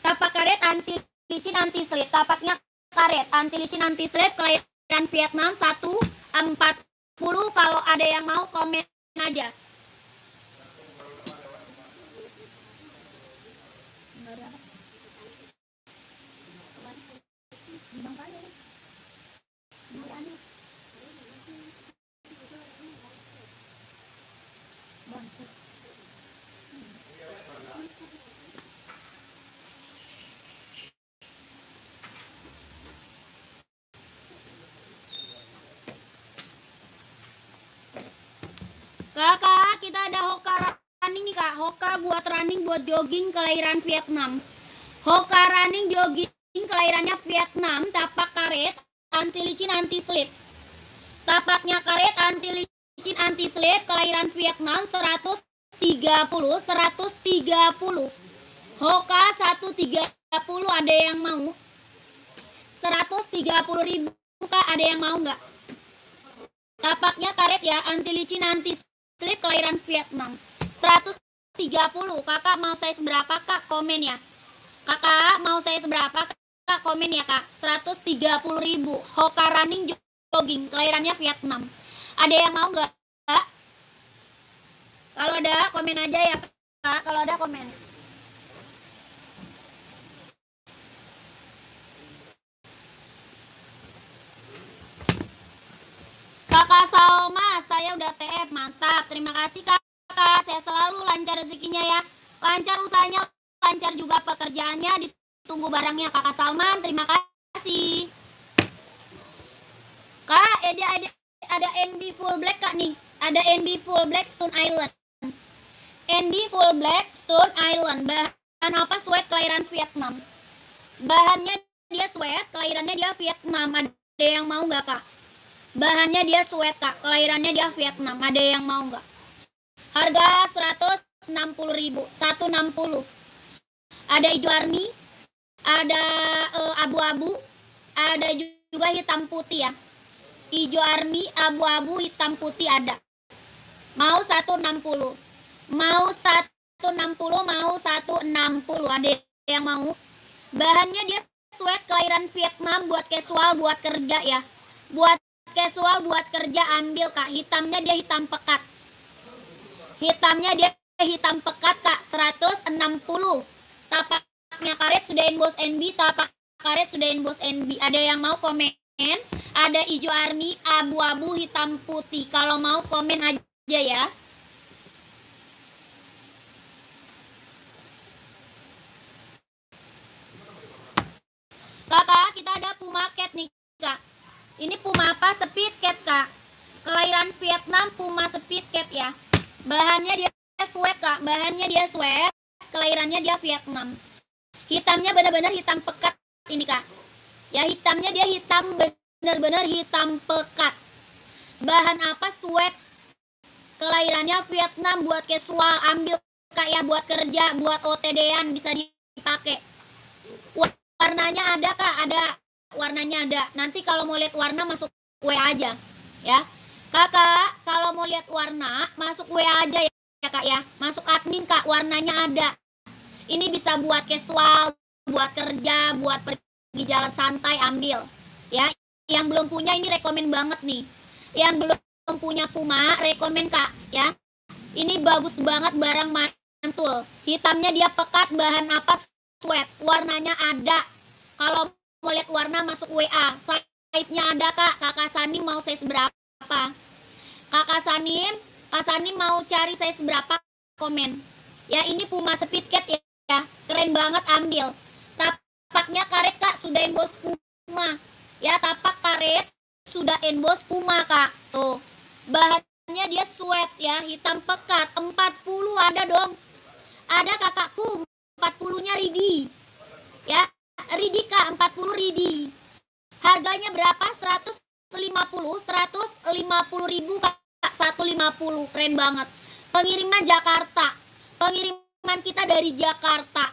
Tapak karet, anti licin, anti slip. Tapaknya karet, anti licin, anti slip, kelahiran Vietnam 140. Kalau ada yang mau komen aja. Kakak, kita ada Hoka running nih kak. Hoka buat running, buat jogging, kelahiran Vietnam. Hoka running, jogging, kelahirannya Vietnam. Tapak karet, anti licin, anti slip. Tapaknya karet, anti licin, anti slip, kelahiran Vietnam 130. 130. Hoka 130. Ada yang mau? 130 ribu kak. Ada yang mau nggak? Tapaknya karet ya, anti licin, anti slip, kelahiran Vietnam 130. Kakak mau size berapa kak? Komen ya. Kakak mau size berapa kak? Komen ya kak. 130 ribu. Hoka running, jogging, kelahirannya Vietnam. Ada yang mau nggak kak? Kalau ada komen aja ya kak. Kalau ada komen. Kakak Salma, saya udah TF, mantap. Terima kasih kakak, saya selalu lancar rezekinya ya. Lancar usahanya, lancar juga pekerjaannya. Ditunggu barangnya kakak Salman, terima kasih. Kak, ada NB full black kak nih. Ada NB full black Stone Island. NB full black Stone Island. Bahan apa? Sweat, kelahiran Vietnam. Bahannya dia sweat, kelahirannya dia Vietnam. Ada yang mau nggak kak? Bahannya dia sweat kak, kelahirannya dia Vietnam. Ada yang mau nggak? Harga 160 ribu. 160. Ada hijau army, ada abu-abu, ada juga hitam putih ya. Hijau army, abu-abu, hitam putih ada. Mau 160. Mau 160, mau 160. Ada yang mau? Bahannya dia sweat, kelahiran Vietnam, buat casual, buat kerja ya. Buat casual, buat kerja ambil kak. Hitamnya dia hitam pekat. Hitamnya dia hitam pekat kak. 160. Tapaknya karet sudah emboss NB. Tapak karet sudah emboss NB. Ada yang mau komen? Ada hijau army, abu-abu, hitam putih. Kalau mau komen aja ya. Kakak, kita ada Puma Cat nih kak. Ini Puma apa? Speed Cat kak. kelahiran Vietnam, Puma Speed Cat ya. Bahannya dia sweat kak, bahannya dia sweat, kelahirannya dia Vietnam. Hitamnya benar-benar hitam pekat ini kak. Ya hitamnya dia hitam benar-benar hitam pekat. Bahan apa? Sweat. Kelahirannya Vietnam, buat casual ambil kak ya, buat kerja, buat OTD-an bisa dipakai. Warnanya ada kak, ada warnanya ada. Nanti kalau mau lihat warna masuk WA aja ya. Kakak kalau mau lihat warna masuk WA aja ya kak ya. Masuk admin kak, warnanya ada. Ini bisa buat casual, buat kerja, buat pergi jalan santai ambil ya. Yang belum punya ini rekomen banget nih. Yang belum punya Puma rekomen kak ya. Ini bagus banget barang mantul. Hitamnya dia pekat, bahan apa? Sweat. Warnanya ada. Kalau mau lihat warna masuk WA. Size-nya ada kak. Kakak Sani mau size berapa? Kakak Sanim mau cari size berapa? Komen. Ya ini Puma Speed Cat ya. Keren banget ambil. Tapaknya karet kak, sudah emboss Puma. Ya tapak karet sudah emboss Puma kak. Tuh. Bahannya dia sweat ya, hitam pekat. 40 ada dong. Ada kakakku 40-nya ready. Ya, ready kak, 40 ready. Harganya berapa? 150 ribu kak, 150. Keren banget. Pengiriman Jakarta. Pengiriman kita dari Jakarta.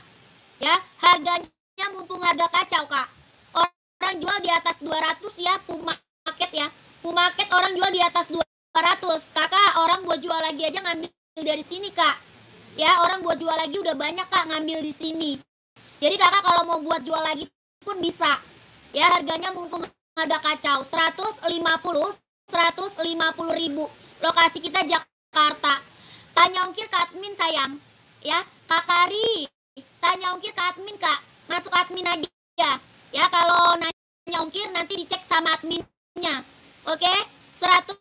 Ya, harganya mumpung harga kacau kak. Orang jual di atas 200 ya, Puma Market ya. Puma Market orang jual di atas 200. Kakak, orang buat jual lagi aja ngambil dari sini kak. Ya, orang buat jual lagi udah banyak kak ngambil di sini. Jadi kakak kalau mau buat jual lagi pun bisa. Ya, harganya mumpung ada kacau. 150 ribu. Lokasi kita Jakarta. Tanya ongkir ke admin sayang. Ya, Kak Kari. Tanya ongkir ke admin kak. Masuk admin aja. Ya, kalau nanya ongkir nanti dicek sama adminnya. Oke? 150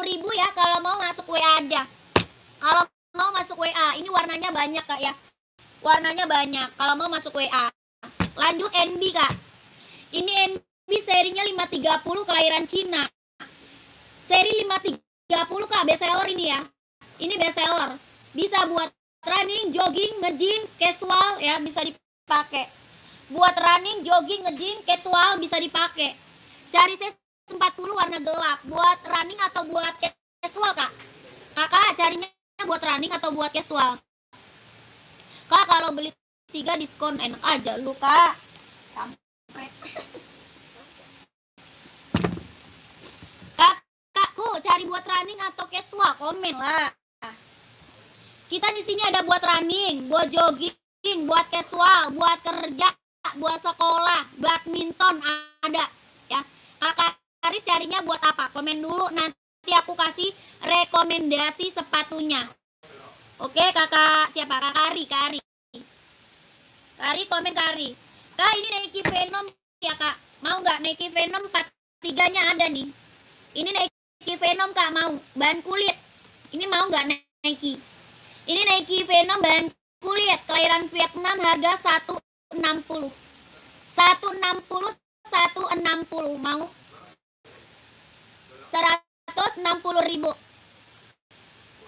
ribu ya kalau mau masuk WA aja. Kalau mau masuk WA, ini warnanya banyak kak ya. Warnanya banyak kalau mau masuk WA. Lanjut NB kak. Ini NB serinya 530 kelahiran Cina. Seri 530 kak, best seller ini ya. Ini best seller. Bisa buat running, jogging, nge-gym, casual ya, bisa dipakai. Buat running, jogging, nge-gym, casual bisa dipakai. Cari size 40 warna gelap. Buat running atau buat casual kak? Kakak carinya buat running atau buat casual? Kak kalau beli 3 diskon enak aja lu kak. Kakakku cari buat running atau casual? Komen lah. Kita di sini ada buat running, buat jogging, buat casual, buat kerja, buat sekolah, badminton ada ya. Kakak Aris carinya buat apa? Komen dulu, nanti aku kasih rekomendasi sepatunya. Oke kakak siapa? Kak Kari. Kari komen Kari. Kak ini Nike Venom ya kak. Mau nggak Nike Venom 43-nya ada nih. Ini Nike Venom kak mau. Bahan kulit. Ini mau nggak Nike? Ini Nike Venom bahan kulit. Kelahiran Vietnam harga 160. 160 mau? 160 ribu.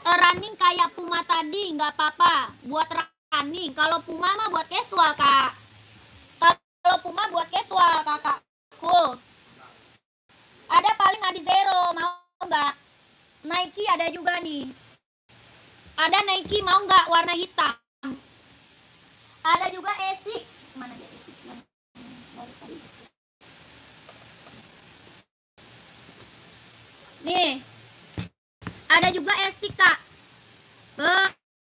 Running kayak Puma tadi nggak apa-apa buat running. Kalau Puma mah buat casual kak. Kalau Puma buat casual kakakku. Ada paling Adi Zero mau nggak? Nike ada juga nih. Ada Nike mau nggak warna hitam? Ada juga Asics. Mana dia Asics? Nih. Ada juga Asics kak.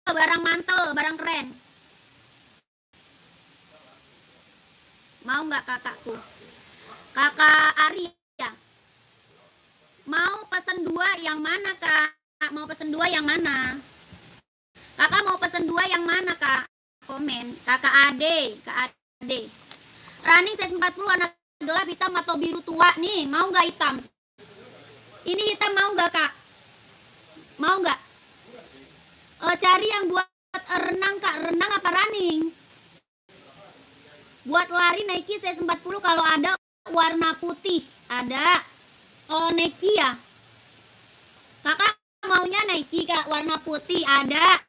Barang mantel, barang keren. Mau nggak kakakku? Kakak Ari ya. Mau pesen 2 yang mana kak? Mau pesen 2 yang mana? Kakak mau pesen 2 yang mana kak? Komen. Kakak Ade. Running size 40 warna gelap hitam atau biru tua nih. Mau nggak hitam? Ini hitam mau nggak kak? Mau nggak? Cari yang buat renang kak. Renang apa running? Buat lari Nike size 40 kalau ada warna putih. Ada. Nike ya. Kakak maunya Nike Kak, warna putih ada.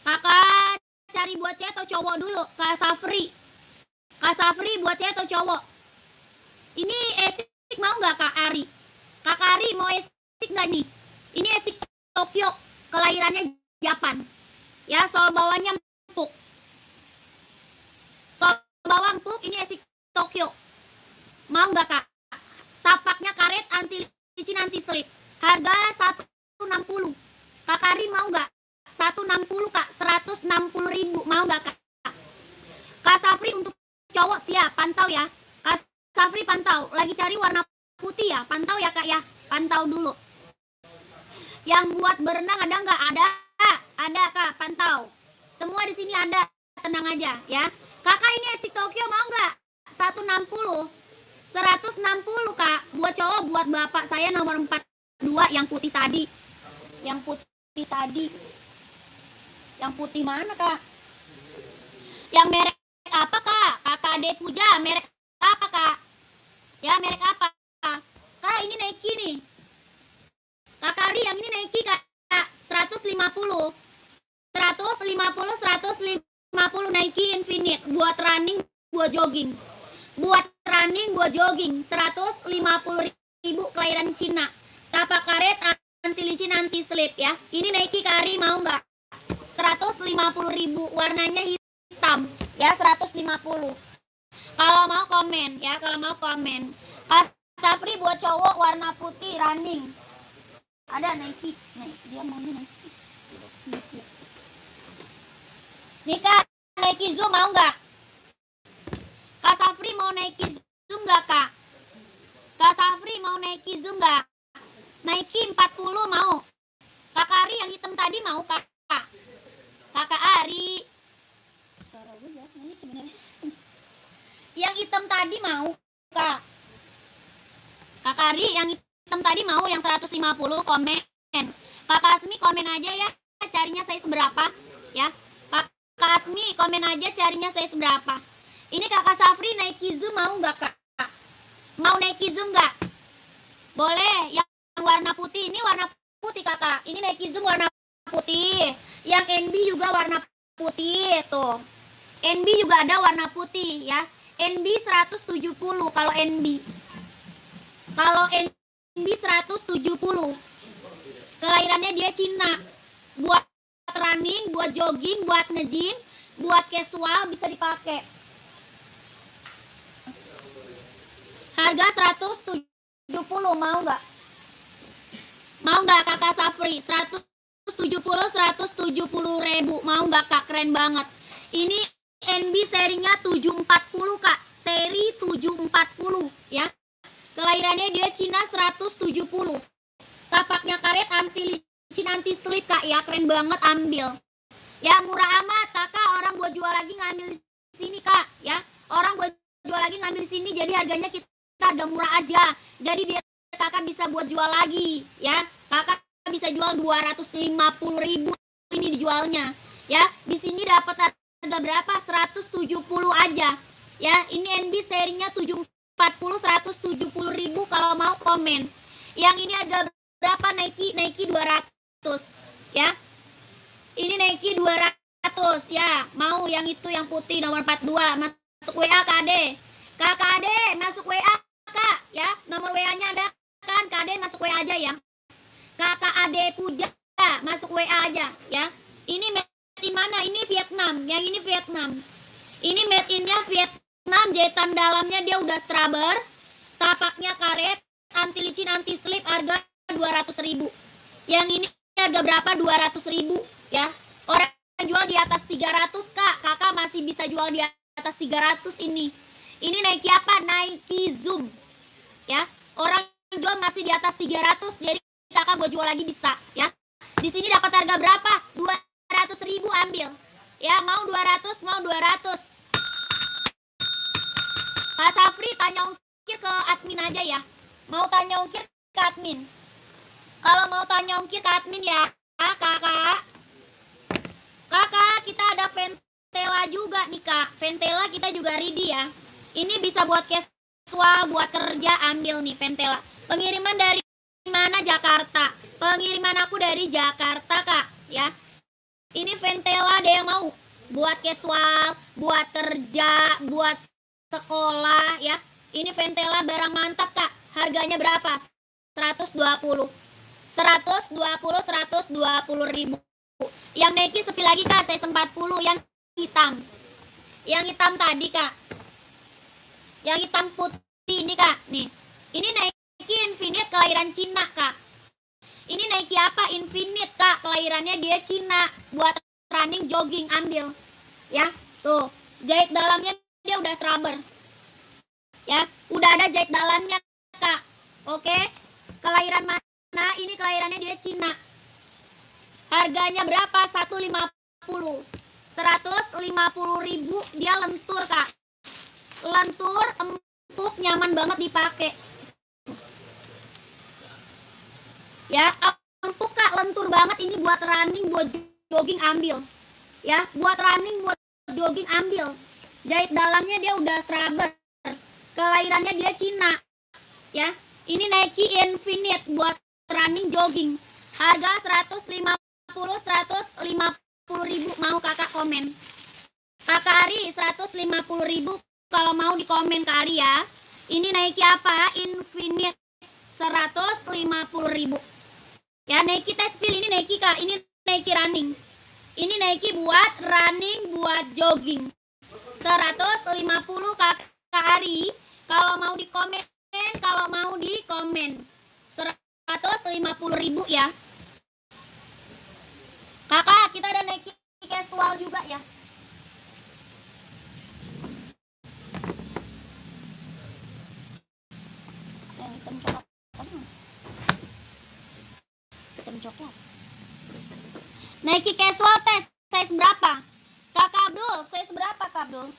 Kakak cari buat cewek atau cowok dulu? Kak Safri. Kak Safri buat cewek atau cowok? Ini Esik mau nggak Kak Ari? Kak Ari mau Esik nggak nih? Ini Esik Tokyo, kelahirannya Japan. Ya, sol bawahnya empuk. Sol bawah empuk, ini Esik Tokyo. Mau nggak Kak? Tapaknya karet, anti licin, anti slip. Harga 160. Kak Ari mau nggak? 160 Kak, 160.000. Mau nggak Kak? Kak Safri untuk cowok siap, pantau ya. Kak Safri pantau, lagi cari warna putih ya, pantau ya Kak ya. Pantau dulu. Yang buat berenang ada nggak? Ada Kak, pantau. Semua di sini ada, tenang aja ya. Kakak ini Esik Tokyo mau nggak? 160. 160 Kak. Buat cowok, buat bapak saya nomor 42 yang putih tadi. Yang putih tadi. Yang putih mana Kak? Yang merek apa Kak? Kakak Ade Puja, merek apa Kak? Ya, merek apa? Kak, ini Nike nih. Kak Ari, yang ini Nike Kak. 150. 150 Nike Infinite. Buat running, buat jogging. Buat running, buat jogging. 150.000, kelahiran Cina. Tapak karet, anti licin, anti slip ya. Ini Nike Kak Ari mau nggak? 150.000, warnanya hitam ya. 150. Kalau mau komen ya, kalau mau komen. Kak Safri buat cowok warna putih running. Ada Nike, dia maunya Nike. Nih Kak, Nike Zoom mau nggak? Kak Safri mau Nike Zoom nggak Kak? Kak Safri mau Nike Zoom nggak? Nike 40 mau. Kak Ari yang hitam tadi mau Kak? Kakak Ari. Suara gue jelas ini sebenarnya. Yang hitam tadi mau Kak? Kakak Ari yang hitam tadi mau, yang 150 komen. Kakak Asmi komen aja ya, carinya size berapa ya. Kakak Asmi komen aja carinya size berapa. Ini Kakak Safri Nike Zoom mau nggak Kak? Mau Nike Zoom nggak? Boleh. Yang warna putih, ini warna putih Kakak. Ini Nike Zoom warna putih. Yang NB juga warna putih tuh. NB juga ada warna putih ya. NB 170 kalau NB. Kalau NB 170. Kelahirannya dia Cina. Buat running, buat jogging, buat nge-gym, buat casual bisa dipakai. Harga 170, mau nggak? Mau nggak Kakak Safri? 170.000. Mau nggak Kak? Keren banget. Ini NB serinya 740 Kak. Seri 740 ya. Kelahirannya dia Cina 170. Tapaknya karet, anti licin, anti slip Kak ya. Keren banget, ambil. Ya, murah amat Kakak. Orang buat jual lagi ngambil di sini Kak ya. Orang buat jual lagi ngambil di sini, jadi harganya kita harga murah aja. Jadi biar Kakak bisa buat jual lagi ya. Kakak bisa jual 250.000 ini dijualnya ya. Di sini dapat harga berapa? 170 aja ya. Ini NB serinya 740, 170.000. Kalau mau komen. Yang ini harga berapa? Nike 200 ya. Ini Nike 200 ya. Mau yang itu, yang putih nomor 42. Masuk WA Kak Ade. Kak Ade masuk WA Kak ya. Nomor WA-nya ada kan? Kak Ade masuk WA aja ya. Kakak Ade Puja masuk WA aja ya. Ini made in mana? Ini Vietnam. Yang ini Vietnam. Ini made in-nya Vietnam. Jahitan dalamnya dia udah straber. Tapaknya karet, anti licin, anti slip. Harga 200.000. Yang ini harga berapa? 200.000 ya. Orang jual di atas 300 Kak. Kakak masih bisa jual di atas 300 ini. Ini Nike apa? Nike Zoom ya. Orang jual masih di atas 300. Jadi Kakak buat jual lagi bisa ya. Di sini dapat harga berapa? 200.000, ambil ya. Mau 200, mau 200. Kak Safri tanya ongkir ke admin aja ya. Mau tanya ongkir ke admin. Kalau mau tanya ongkir ke admin ya Kakak. Kakak, kita ada Ventela juga nih Kak. Ventela kita juga ready ya. Ini bisa buat casual, buat kerja, ambil nih Ventela. Pengiriman dari mana? Jakarta. Pengiriman aku dari Jakarta, Kak, ya. Ini Ventela ada yang mau? Buat casual, buat kerja, buat sekolah, ya. Ini Ventela barang mantap, Kak. Harganya berapa? 120. 120 ribu. Yang Nike sepi lagi, Kak, size 40 yang hitam. Yang hitam tadi, Kak. Yang hitam putih ini, Kak. Nih. Ini Nike Infinite kelahiran Cina, Kak. Ini Nike apa? Infinite, Kak. Kelahirannya dia Cina. Buat running, jogging, ambil. Ya, tuh. Jahit dalamnya dia udah rubber. Ya, udah ada jahit dalamnya, Kak. Oke. Kelahiran mana? Ini kelahirannya dia Cina. Harganya berapa? 150. 150 ribu. Dia lentur, Kak. Lentur, empuk, nyaman banget dipakai. Ya, empuk, Kak, lentur banget. Ini buat running, buat jogging, ambil. Ya, buat running, buat jogging, ambil. Jahit dalamnya dia udah rubber. Kelahirannya dia Cina. Ya, ini Nike Infinite buat running, jogging. Harga 150 ribu. Mau kakak komen? Kakak Ari 150 ribu. Kalau mau di komen, Kak Ari, ya. Ini Nike apa? Infinite 150 ribu. Ya, Nike Tespil ini Nike, Kak. Ini Nike running. Ini Nike buat running, buat jogging. 150 Kak Ari. Kalau mau di komen, 150 ribu, ya. Kakak, kita ada Nike casual juga, ya. Coklat. Nike casual tes size berapa? Kakak Abdul, size berapa, Kak Abdul?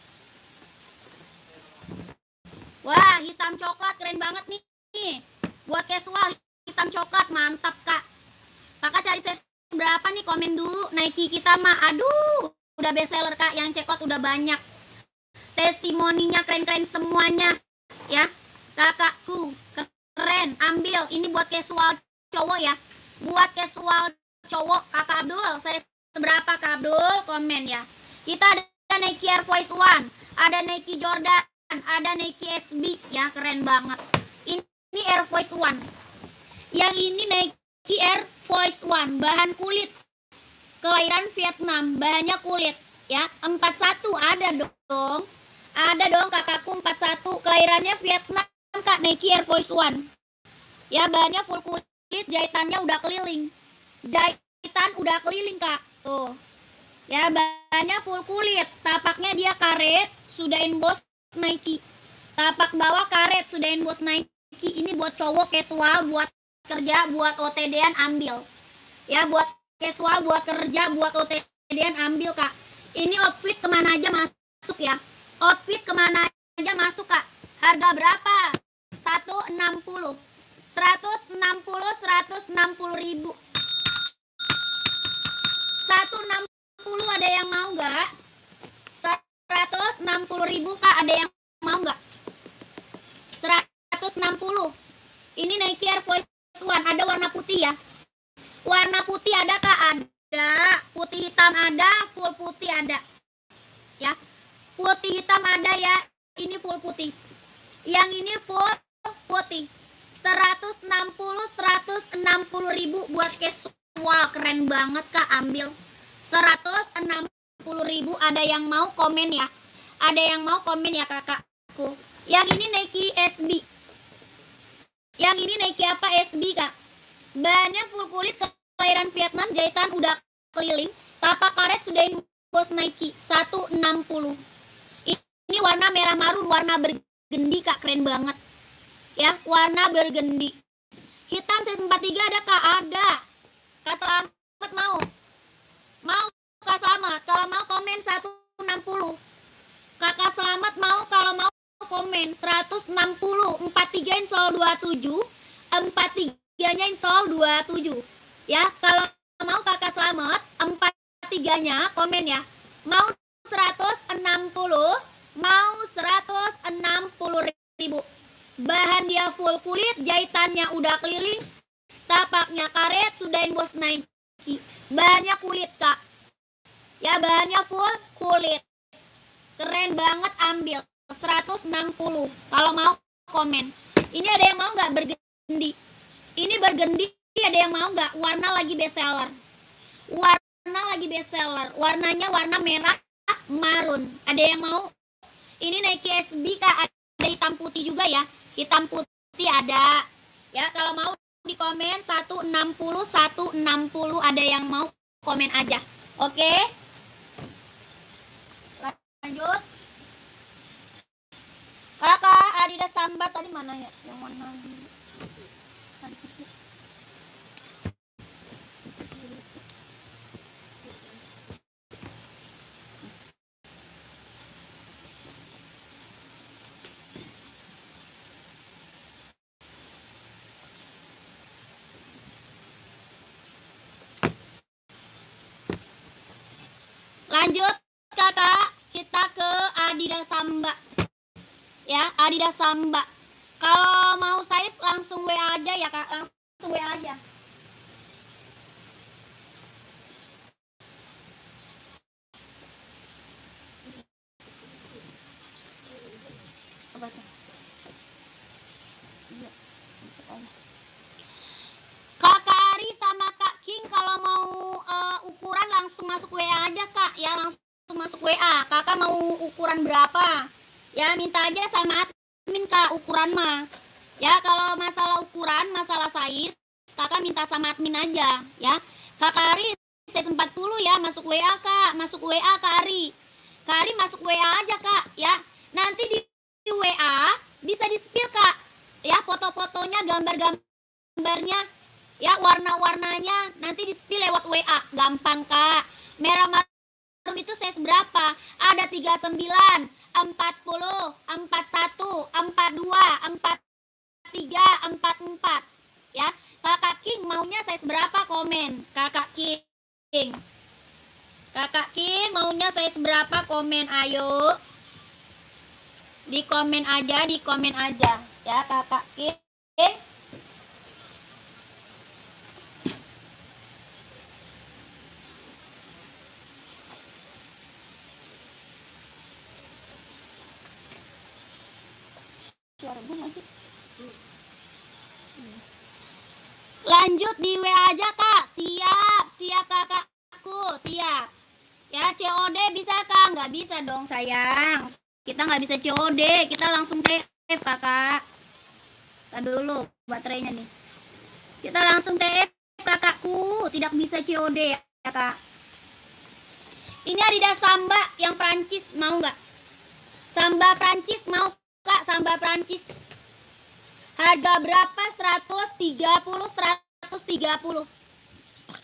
Wah, hitam coklat keren banget nih. Buat casual hitam coklat mantap, Kak. Kakak cari size berapa nih? Komen dulu. Nike kita mah aduh, udah best seller, Kak. Yang check out udah banyak. Testimoninya keren-keren semuanya, ya. Kakakku keren, ambil. Ini buat casual cowok, ya. Buat casual cowok, Kakak Abdul, saya seberapa, Kak Abdul? Komen, ya. Kita ada Nike Air Force One, ada Nike Jordan, ada Nike SB, ya, keren banget. Ini Air Force One. Yang ini Nike Air Force One, bahan kulit. Kelahiran Vietnam, bahannya kulit, ya. 41 ada dong. Ada dong, kakakku 41. Kelahirannya Vietnam, Kak, Nike Air Force One. Ya, bahannya full kulit. Jahitannya udah keliling. Jahitan udah keliling, Kak. Tuh. Ya, bahannya full kulit. Tapaknya dia karet, sudah emboss Nike. Tapak bawah karet, sudah emboss Nike. Ini buat cowok casual, buat kerja, buat OTD-an, ambil. Ya, buat casual, buat kerja, buat OTD-an, ambil, Kak. Ini outfit kemana aja masuk, ya. Outfit kemana aja masuk, Kak. Harga berapa? 160. 160 ribu. 160 ada yang mau nggak? 160 ribu, Kak, ada yang mau nggak? 160. Ini Nike Air Force One, ada warna putih, ya. Warna putih ada, Kak, ada. Putih hitam ada, full putih ada. Ya. Putih hitam ada, ya. Ini full putih. Yang ini full putih. 160 ribu buat casual, keren banget, Kak, ambil. 160 ribu. Ada yang mau komen, ya. Ada yang mau komen, ya, kakakku. Yang ini Nike SB. Yang ini Nike apa? SB, Kak. Bahannya full kulit, kelahiran Vietnam, jahitan udah keliling. Tapak karet sudah emboss Nike. 160. Ini warna merah marun, warna bergendi, Kak, keren banget. Ya, warna bergendi. Hitam size 43 ada, Kak? Ada. Kak Selamat mau? Mau, Kak Selamat? Kalau mau komen 160. Kakak Selamat mau, kalau mau komen 160. 43 insol 27. 43-nya insol 27. Ya, kalau mau Kakak Selamat 43-nya komen, ya. Mau 160. Mau 160 ribu. Bahan dia full kulit, jahitannya udah keliling, tapaknya karet, sudahin bos Nike. Bahannya kulit kak, ya bahannya full kulit, keren banget, ambil 160. Kalau mau komen. Ini ada yang mau nggak bergendi? Ini bergendi, ada yang mau nggak? Warna lagi best seller, warna lagi best seller, warnanya warna merah marun. Ada yang mau? Ini Nike SB kak, ada hitam putih juga ya, hitam putih ada ya. Kalau mau di komen 160 ada yang mau komen aja. Oke, lanjut. Kakak Adidas Samba tadi mana ya? Yang mana? Lanjut kakak, kita ke Adidas Samba ya, Adidas Samba. Kalau mau size langsung WA aja ya kak, langsung WA aja. Kakak Ari sama Kak King kalau mau ukuran langsung masuk WA aja kak ya, langsung masuk WA. Kakak mau ukuran berapa ya, minta aja sama admin kak ukuran mah ya. Kalau masalah ukuran, masalah size, kakak minta sama admin aja ya. Kakak Ari size 40 ya, masuk WA kak, masuk WA Kak Ari. Kak Ari masuk WA aja kak ya. Nanti di WA bisa di spill kak ya, foto-fotonya, gambar-gambarnya ya, warna-warnanya nanti di spill lewat WA, gampang kak. Merah marun itu size berapa? Ada 39, 40, 41, 42, 43, 44 ya. Kakak King maunya size berapa? Komen Kakak King. Kakak King maunya size berapa? Komen, ayo. Di komen aja ya Kakak King. Lanjut di WA aja kak. Siap kakakku, siap ya. COD bisa kak? Nggak bisa dong sayang, kita nggak bisa COD, kita langsung TF kakak. Tadi dulu baterainya nih, kita langsung TF kakakku, tidak bisa COD ya kak. Ini Adidas Samba yang Prancis, mau nggak? Samba Prancis mau kak? Samba Prancis harga berapa? 130.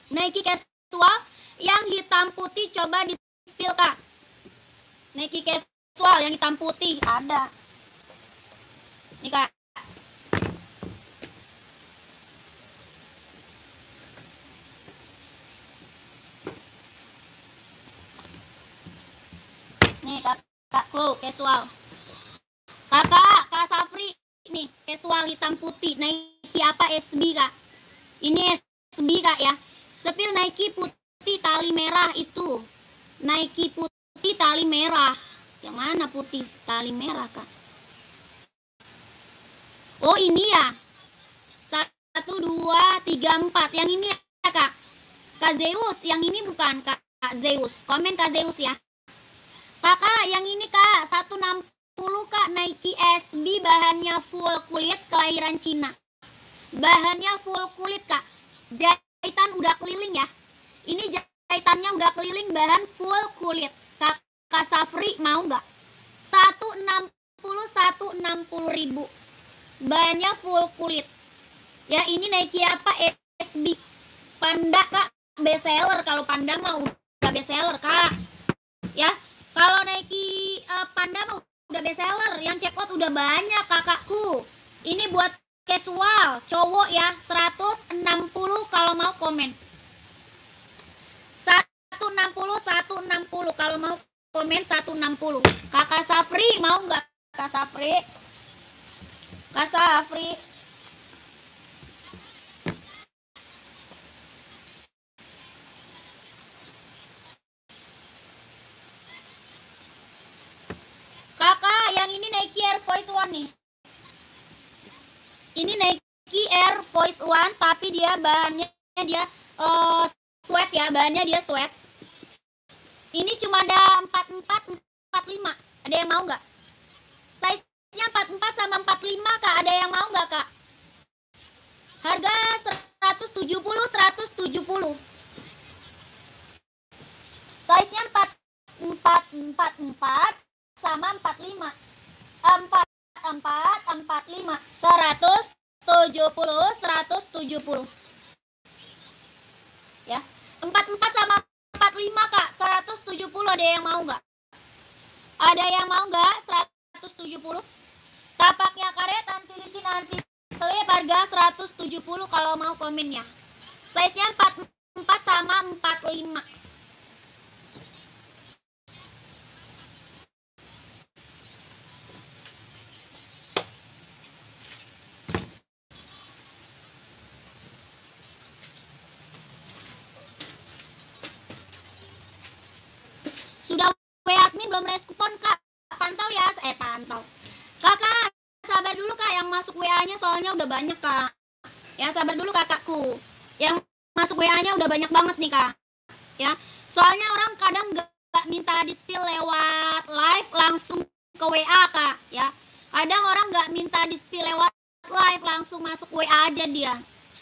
Nike casual yang hitam putih, coba di spill kak. Nike casual yang hitam putih ada nih kak. Nih kakakku casual. Kak Safri nih casual hitam putih, Nike apa? SB kak. Ini SB kak ya. Sepil Nike putih tali merah itu. Nike putih tali merah. Yang mana putih tali merah kak? Oh ini ya. 1, 2, 3, 4. Yang ini ya kak. Kak Zeus, yang ini bukan kak Zeus. Komen Kak Zeus ya. Kakak yang ini kak 160 kak, Nike SB, bahannya full kulit, kelahiran Cina. Bahannya full kulit kak, jahitan udah keliling ya. Ini jahitannya udah keliling, bahan full kulit. Kak Safri mau nggak? 160 ribu, bahannya full kulit ya. Ini Nike apa? SB Panda kak, best seller. Kalau Panda mau udah best seller kak ya. Kalau Nike Panda mau udah best seller, yang check out udah banyak kakakku. Ini buat casual cowok ya, 160 kalau mau komen. 160 kalau mau komen 160. Kakak Safri mau nggak? Kak Safri Voice One nih. Ini Nike Air Voice One, tapi dia bahannya dia sweat ya, bahannya dia sweat. Ini cuma ada 44, 45. Ada yang mau nggak? Size-nya 44 sama 45 Kak, ada yang mau nggak Kak? Harga 170, 170. Size-nya 44 sama 45. 45. 170. Ya. 44 sama 45 Kak, 170. Ada yang mau nggak? Ada yang mau nggak? 170. Tapaknya karet, anti licin, anti selip, harga 170 kalau mau komennya. Size-nya 44 sama 45. Sudah WA admin belum respon Kak? Pantau ya, pantau. Kakak, sabar dulu Kak, yang masuk WA-nya soalnya udah banyak Kak. Ya, sabar dulu kakakku. Yang masuk WA-nya udah banyak banget nih Kak. Ya, soalnya orang kadang gak minta di-spill lewat live langsung ke WA Kak. Ya, kadang orang gak minta di-spill lewat live langsung masuk WA aja dia.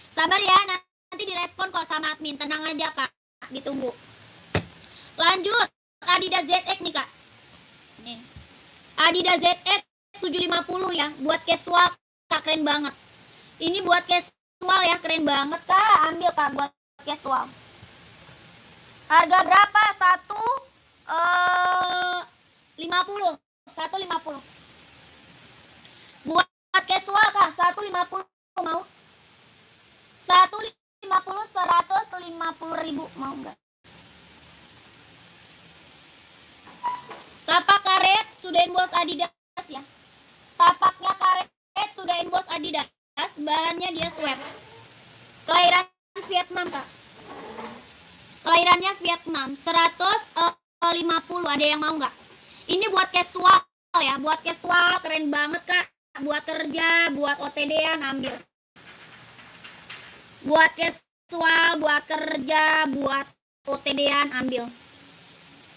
Sabar ya, nanti direspon kok sama admin. Tenang aja Kak, ditunggu. Lanjut. Adidas ZX nih Kak. Nih. Adidas ZX 750 ya, buat casual Kak, keren banget. Ini buat casual ya, keren banget Kak. Ambil Kak buat casual. Harga berapa? 150. 150. Buat casual Kak, 150 mau? 150, 150.000 mau enggak? Tapak karet sudah emboss Adidas ya. Tapaknya karet sudah emboss Adidas. Bahannya dia sweat. Kelahiran Vietnam Kak. Kelahirannya Vietnam. 150. Ada yang mau nggak? Ini buat casual ya. Buat casual keren banget Kak. Buat kerja, buat OTD-an ambil. Buat casual, buat kerja, buat OTD-an ambil.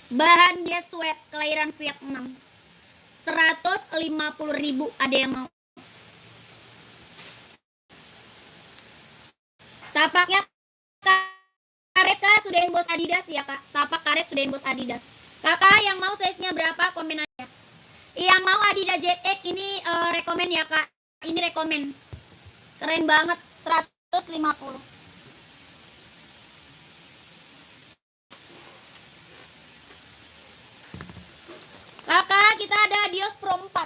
Bahan dia sweat, kelahiran Vietnam. 150.000. Ada yang mau? Tapaknya karet Kak, sudah emboss Adidas ya Kak. Tapak karet sudah emboss Adidas. Kakak yang mau size-nya berapa? Komen aja. Yang mau Adidas ZX ini rekomen ya Kak. Ini rekomen. Keren banget, 150. Kakak, kita ada Adios Pro 4.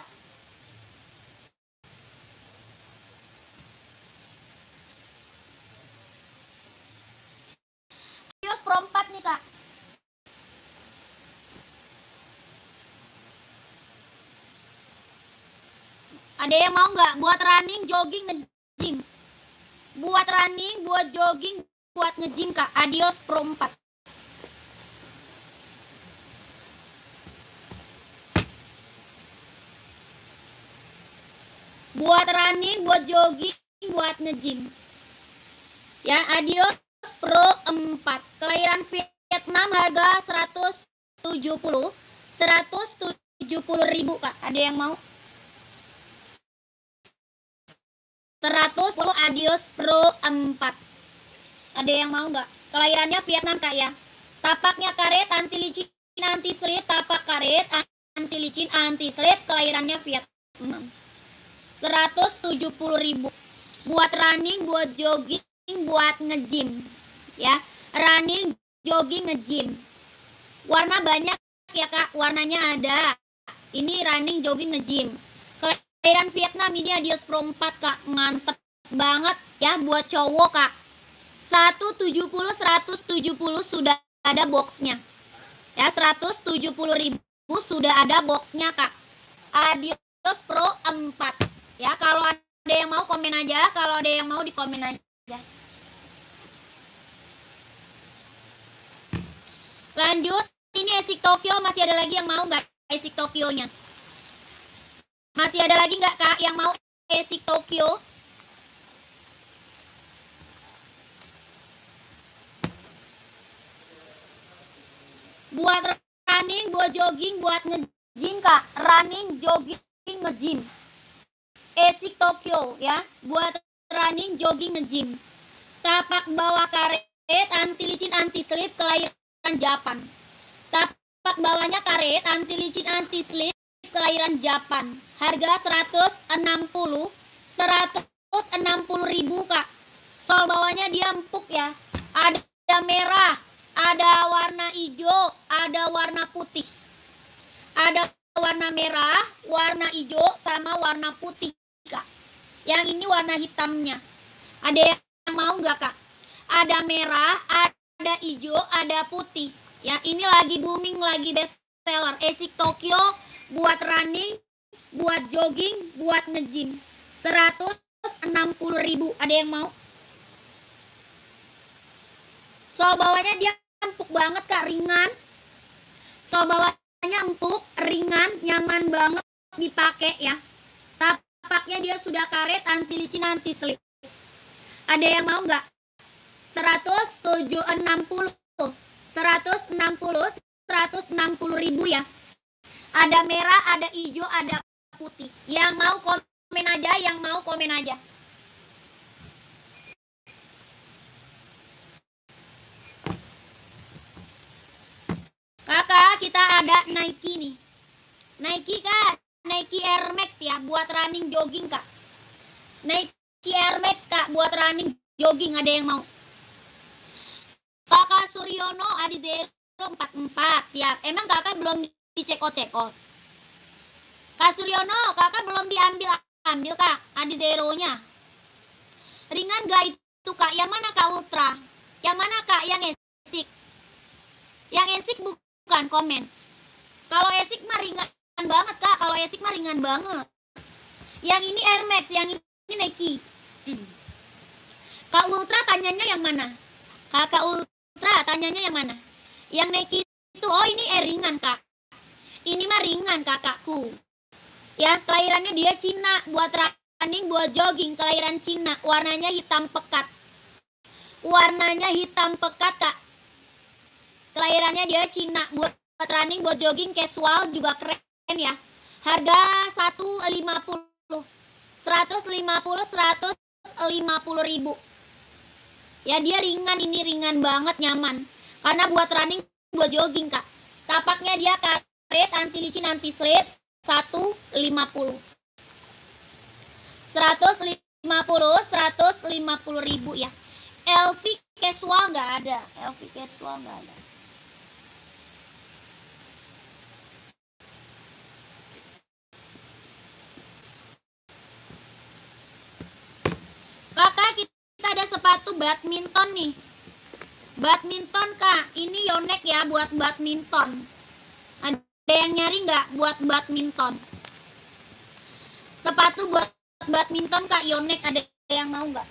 Adios Pro 4 nih Kak. Ada yang mau nggak? Buat running, jogging, nge-gym. Buat running, buat jogging, buat nge-gym Kak. Adios Pro 4. Buat running, buat jogging, buat nge-gym. Ya, Adios Pro 4. Kelahiran Vietnam, harga 170. 170.000 Kak. Ada yang mau? 110 Adios Pro 4. Ada yang mau nggak? Kelahirannya Vietnam Kak ya. Tapaknya karet, anti licin, anti slip. Tapak karet, anti licin, anti slip. Kelahirannya Vietnam. 170.000. Buat running, buat jogging, buat nge-gym. Ya, running, jogging, nge-gym. Warna banyak ya Kak, warnanya ada. Ini running, jogging, nge-gym. Kelahiran Vietnam, ini Adios Pro 4 Kak. Mantep banget ya buat cowok Kak. 170 sudah ada boxnya. Ya, 170.000 sudah ada boxnya Kak. Adios Pro 4. Ya, kalau ada yang mau komen aja, kalau ada yang mau di komen aja. Lanjut, ini Esik Tokyo, masih ada lagi yang mau nggak Esik Tokyo-nya? Masih ada lagi nggak Kak yang mau Asics Tokyo? Buat running, buat jogging, buat nge-gym Kak. Running, jogging, nge-gym. Asics Tokyo ya. Buat running, jogging, nge-gym. Tapak bawah karet, anti licin, anti slip, kelahiran Japan. Tapak bawahnya karet, anti licin, anti slip, kelahiran Japan. Harga 160 ribu Kak. Sol bawahnya dia empuk ya. Ada merah, ada warna hijau, ada warna putih. Ada warna merah, warna hijau, sama warna putih Kak. Yang ini warna hitamnya. Ada yang mau nggak Kak? Ada merah, ada hijau, ada putih. Ya, ini lagi booming, lagi best seller. Asics Tokyo buat running, buat jogging, buat nge-gym. 160 ribu. Ada yang mau? Sol bawahnya dia empuk banget Kak, ringan. Sol bawahnya empuk, ringan, nyaman banget dipakai ya. Tapaknya dia sudah karet, anti licin, anti slip. Ada yang mau nggak? 160 ribu ya. Ada merah, ada hijau, ada putih. Yang mau komen aja, yang mau komen aja. Kakak, kita ada Nike nih. Nike Kak, Nike Air Max ya, buat running jogging Kak. Nike Air Max Kak, buat running jogging. Ada yang mau? Kakak Suryono Adi 044 siap. Emang kakak belum dicekot-cekot? Kak Suryono, kakak belum diambil Kak, Adi zeronya. Ringan gak itu Kak? Yang mana Kak Ultra? Yang mana Kak? Yang Asics? Yang Asics bukan komen. Kalau Asics mah ringan banget Kak. Kalau Asics mah ringan banget. Yang ini Air Max, yang ini Nike. Kak Ultra tanyanya yang mana? Kakak Ultra tanyanya yang mana? Yang Nike itu, oh ini ringan Kak. Ini mah ringan kakakku. Ya, kelahirannya dia Cina, buat running, buat jogging, kelahiran Cina. Warnanya hitam pekat. Warnanya hitam pekat Kak. Kelahirannya dia Cina, buat running, buat jogging, casual juga keren ya. Harga 150 ribu. Ya, dia ringan, ini ringan banget, nyaman. Karena buat running, buat jogging Kak. Tapaknya dia karet, anti licin, anti slip, 150 ribu ya. LV casual nggak ada. LV casual nggak ada. Kakak, kita ada sepatu badminton nih. Badminton Kak, ini Yonex ya, buat badminton. Ada yang nyari nggak buat badminton? Sepatu buat badminton Kak, Yonex, ada yang mau nggak?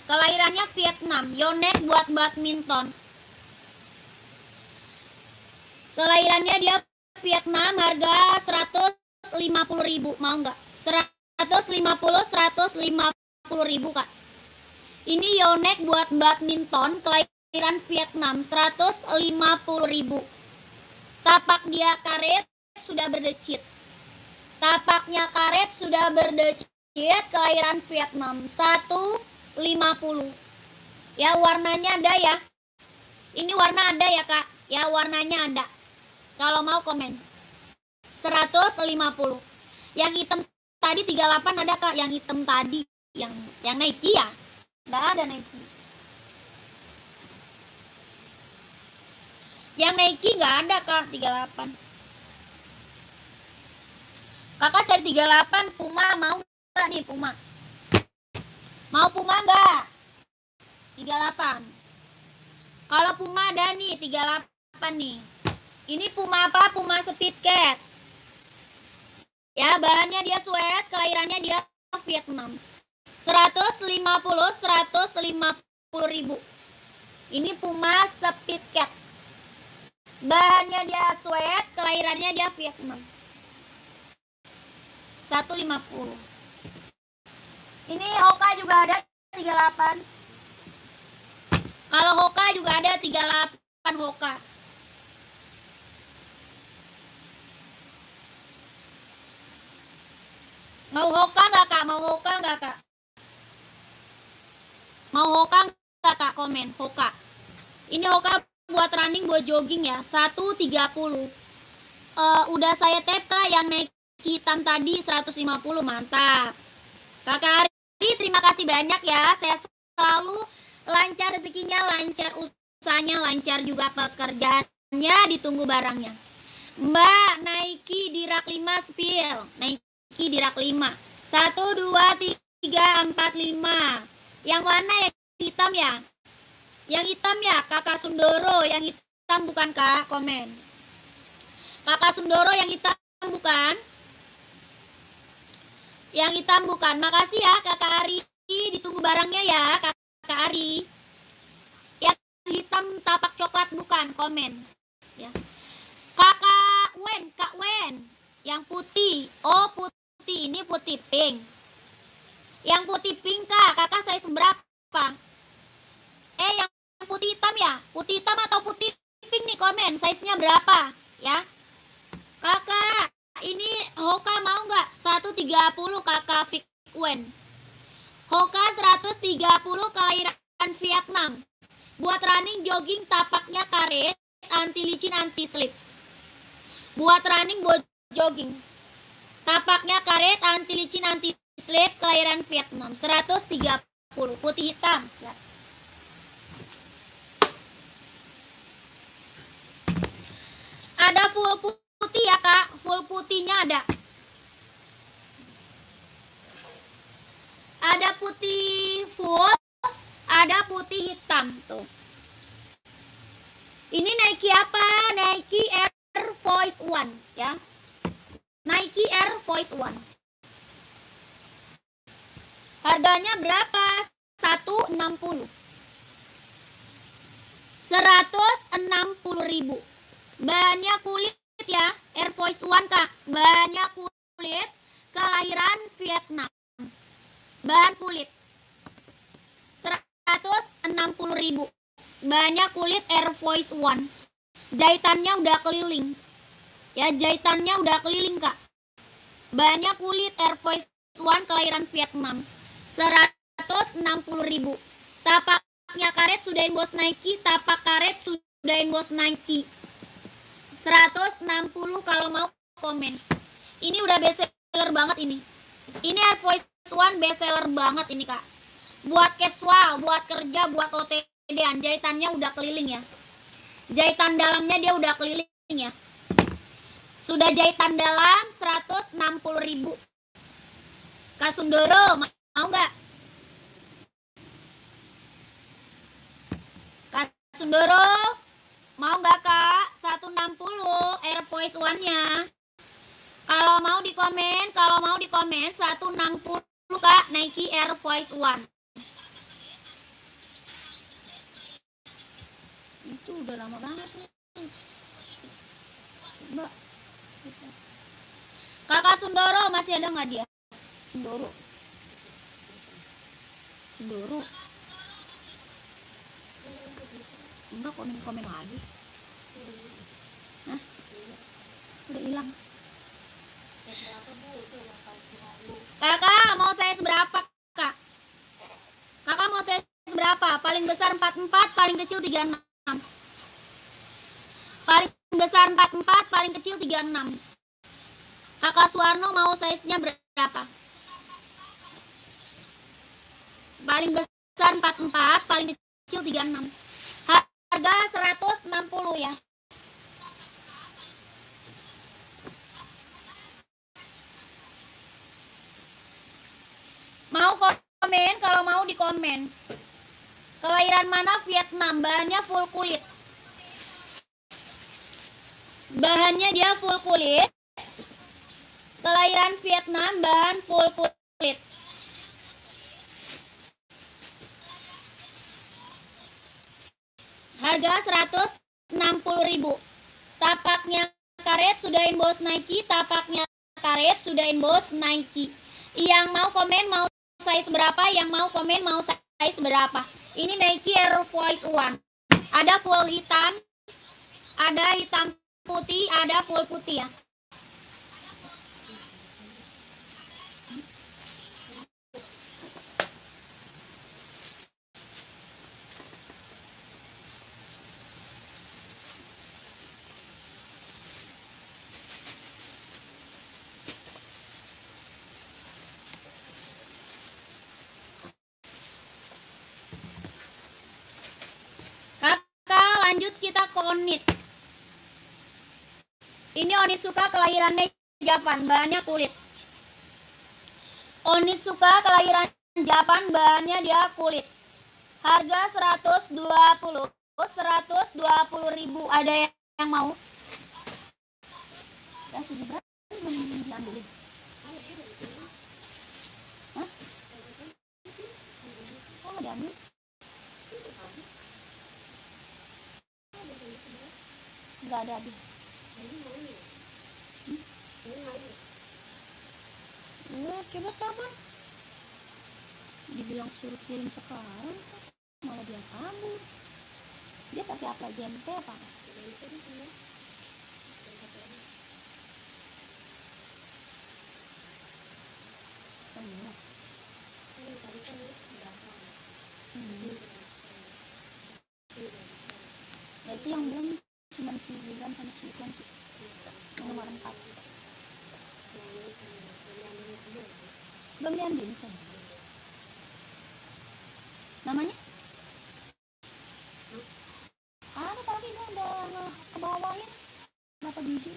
Kelahirannya Vietnam, Yonex buat badminton. Kelahirannya dia Vietnam, harga 150 ribu, mau nggak? 150 ribu Kak. Ini Yonex buat badminton, kelahiran Vietnam, 150 ribu. Tapak dia karet, sudah berdecit. Tapaknya karet, sudah berdecit, kelahiran Vietnam, 150. Ya, warnanya ada ya. Ini warna ada ya Kak. Ya, warnanya ada. Kalau mau komen. 150. Yang hitam tadi 38 ada Kak, yang hitam tadi. Yang Nike ya? Nggak ada Nike. Yang Nike nggak ada Kak, 38. Kakak cari 38 Puma, mau nggak nih Puma? Mau Puma nggak? 38. Kalau Puma ada nih 38 nih. Ini Puma apa? Puma Speed Cat. Ya, bahannya dia sweat, kelahirannya dia Vietnam. 150 ribu. Ini Puma Speed Cat. Bahannya dia sweat, kelahiran kelahirannya dia Vietnam. 150. Ini Hoka juga ada 38. Kalau Hoka juga ada 38 Hoka. Mau Hoka nggak kak? Mau Hoka nggak kak? Mau Hoka nggak kak? Komen Hoka. Ini Hoka buat running, buat jogging ya. 130. Udah saya tap kak yang naik hitam tadi 150, mantap. Kakak Ari, terima kasih banyak ya. Saya selalu lancar rezekinya, lancar usahanya, lancar juga pekerjaannya, ditunggu barangnya. Mbak, Nike di rak 5 spill. Nike di rak 5. 1, 2, 3, 4, 5. Yang mana yang hitam ya? Yang hitam ya, Kakak Sundoro. Yang hitam bukan kak? Komen. Kakak Sundoro yang hitam bukan? Yang hitam bukan. Makasih ya Kakak Ari. Ditunggu barangnya ya Kakak Ari. Yang hitam tapak coklat bukan? Komen. Ya. Kak Wen. Yang putih. Oh putih. Ini putih pink. Yang putih pink kak. Kakak size berapa? Yang putih hitam ya? Putih hitam atau putih pink nih? Komen. Size-nya berapa? Ya. Kakak. Ini Hoka mau nggak? 130 kakak Fikwen. Hoka 130 kelahiran Vietnam. Buat running, jogging, tapaknya karet, anti licin, anti slip. Buat running, buat jogging, tapaknya karet, anti licin, anti slip, kelahiran Vietnam. 130 putih hitam. Ada full putih ya kak, full putihnya ada. Ada putih full, ada putih hitam tuh. Ini Nike apa? Nike Air Force One ya. Nike Air Force One. Harganya berapa? 160. 160.000. Bahannya kulit ya, Air Force One kak. Bahannya kulit, kelahiran Vietnam. Bahan kulit 160.000. Bahannya kulit Air Force One. Jahitannya udah keliling. Ya, jahitannya udah keliling kak. Bahannya kulit Air Force One kelahiran Vietnam. 160.000. Tapaknya karet sudah inbox Nike, tapak karet sudah inbox Nike. 160 kalau mau komen. Ini udah best seller banget ini. Ini Air Force One best seller banget ini kak. Buat casual, buat kerja, buat OTD-an. Jahitannya udah keliling ya. Jahitan dalamnya dia udah keliling ya. Sudah jahitan dalam 160.000. Kak Sundoro mau nggak? Kak Sundoro mau nggak kak? 160 Air Force One-nya. Kalau mau di komen, 160 kak Nike Air Force One. Itu udah lama banget nih. Mbak. Kakak Sundoro masih ada nggak dia? Sundoro. Enggak, komen lagi. Hah? Udah hilang. Kakak mau saya seberapa kak? Kakak mau saya seberapa? Paling besar 44, paling kecil 36. Paling besar 44, paling kecil 36. Kakak Suwarno mau size-nya berapa? Paling besar 44, paling kecil 36. Harga 160 ya. Mau komen, kalau mau di komen. Kelahiran mana? Vietnam. Bahannya full kulit. Bahannya dia full kulit. Kelahiran Vietnam, bahan full kulit. Harga 160.000. Tapaknya karet sudah inbox Nike, tapaknya karet sudah inbox Nike. Yang mau komen mau size berapa? Yang mau komen mau size berapa? Ini Nike Air Force One. Ada full hitam, ada hitam putih, ada full putih ya. Lanjut kita ke Onit. Ini Onitsuka kelahirannya Japan, bahannya kulit. Onitsuka kelahiran Japan, bahannya dia kulit. Harga 120.000. Ada yang mau? Ya, seberapa belum diambilin. Hah? Kok nggak diambil? Nggak ada habis. Coba kapan? Dibilang suruh kirim sekarang, malah dia kabur. Dia pakai apa? GMT apa? Semua. Ya, itu yang belum cuma si William sama si Iklan sih. Nomor 4 belum diambil kan? Namanya? Ada tadi gua udah ke bawahnya. Berapa biji?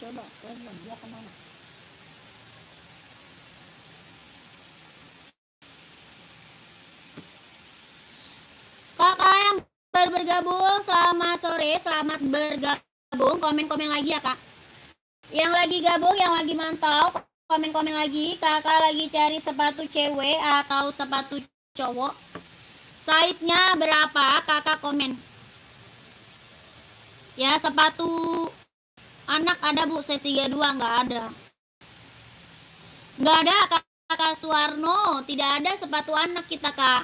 Coba lihat dia kemana? Kakak yang baru bergabung, selamat sore, selamat bergabung. Komen-komen lagi ya kak. Yang lagi gabung, yang lagi mantau, komen-komen lagi. Kakak lagi cari sepatu cewek atau sepatu cowok. Size-nya berapa? Kakak komen. Ya, sepatu anak ada bu, size 32 nggak ada. Nggak ada kakak Suwarno, tidak ada sepatu anak kita kak.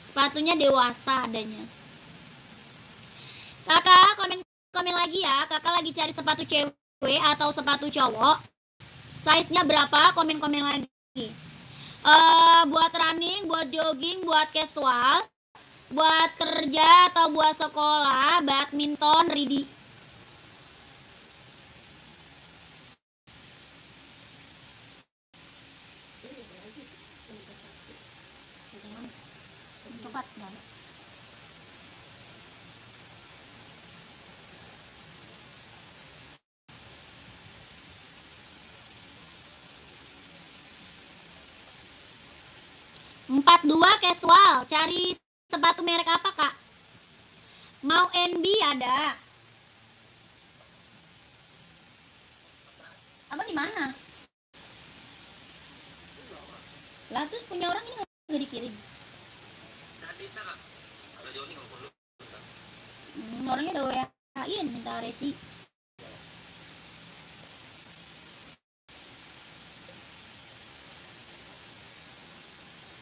Sepatunya dewasa adanya. Kakak komen lagi ya. Kakak lagi cari sepatu cewek atau sepatu cowok. Size-nya berapa? Komen lagi. Buat running, buat jogging, buat casual, buat kerja atau buat sekolah, badminton, ready. Cepat banget. Empat dua casual. Cari sepatu merek apa kak? Mau NB ada. Apa di mana? Lah terus punya orang ini nggak dikirim? Orangnya udah WA-in minta resi.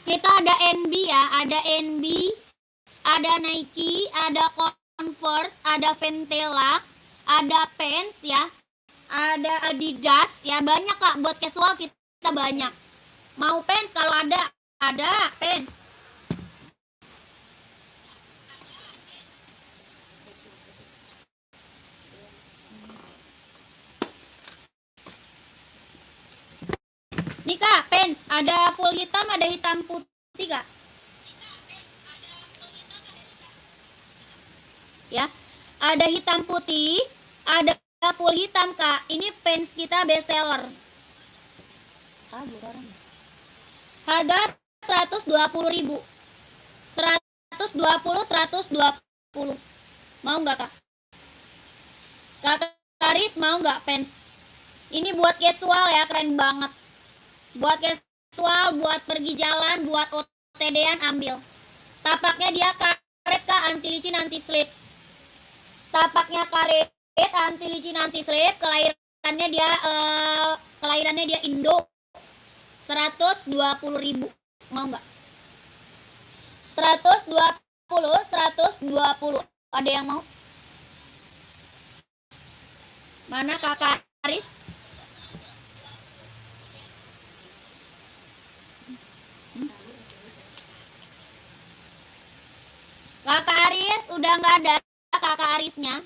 Kita ada NB ya, ada NB, ada Nike, ada Converse, ada Ventela, ada Pants ya, ada Adidas ya, banyak kak. Buat casual kita banyak. Mau pants kalau ada pants. Nih kak, pants ada full hitam, ada hitam putih kak. Ya, ada hitam putih, ada full hitam kak. Ini pants kita best seller. Harga 120.000. 120. Mau nggak kak? Kakak Karis mau nggak pants? Ini buat casual ya, keren banget. Buat casual, buat pergi jalan, buat OTD-an ambil. Tapaknya dia karet kak, anti slip. Tapaknya karet, anti licin, anti slip. Kelahirannya dia Indo. 120.000. Mau nggak? 120. Ada yang mau? Mana Kakak Aris? Kakak Aris udah nggak ada, Kakak Arisnya.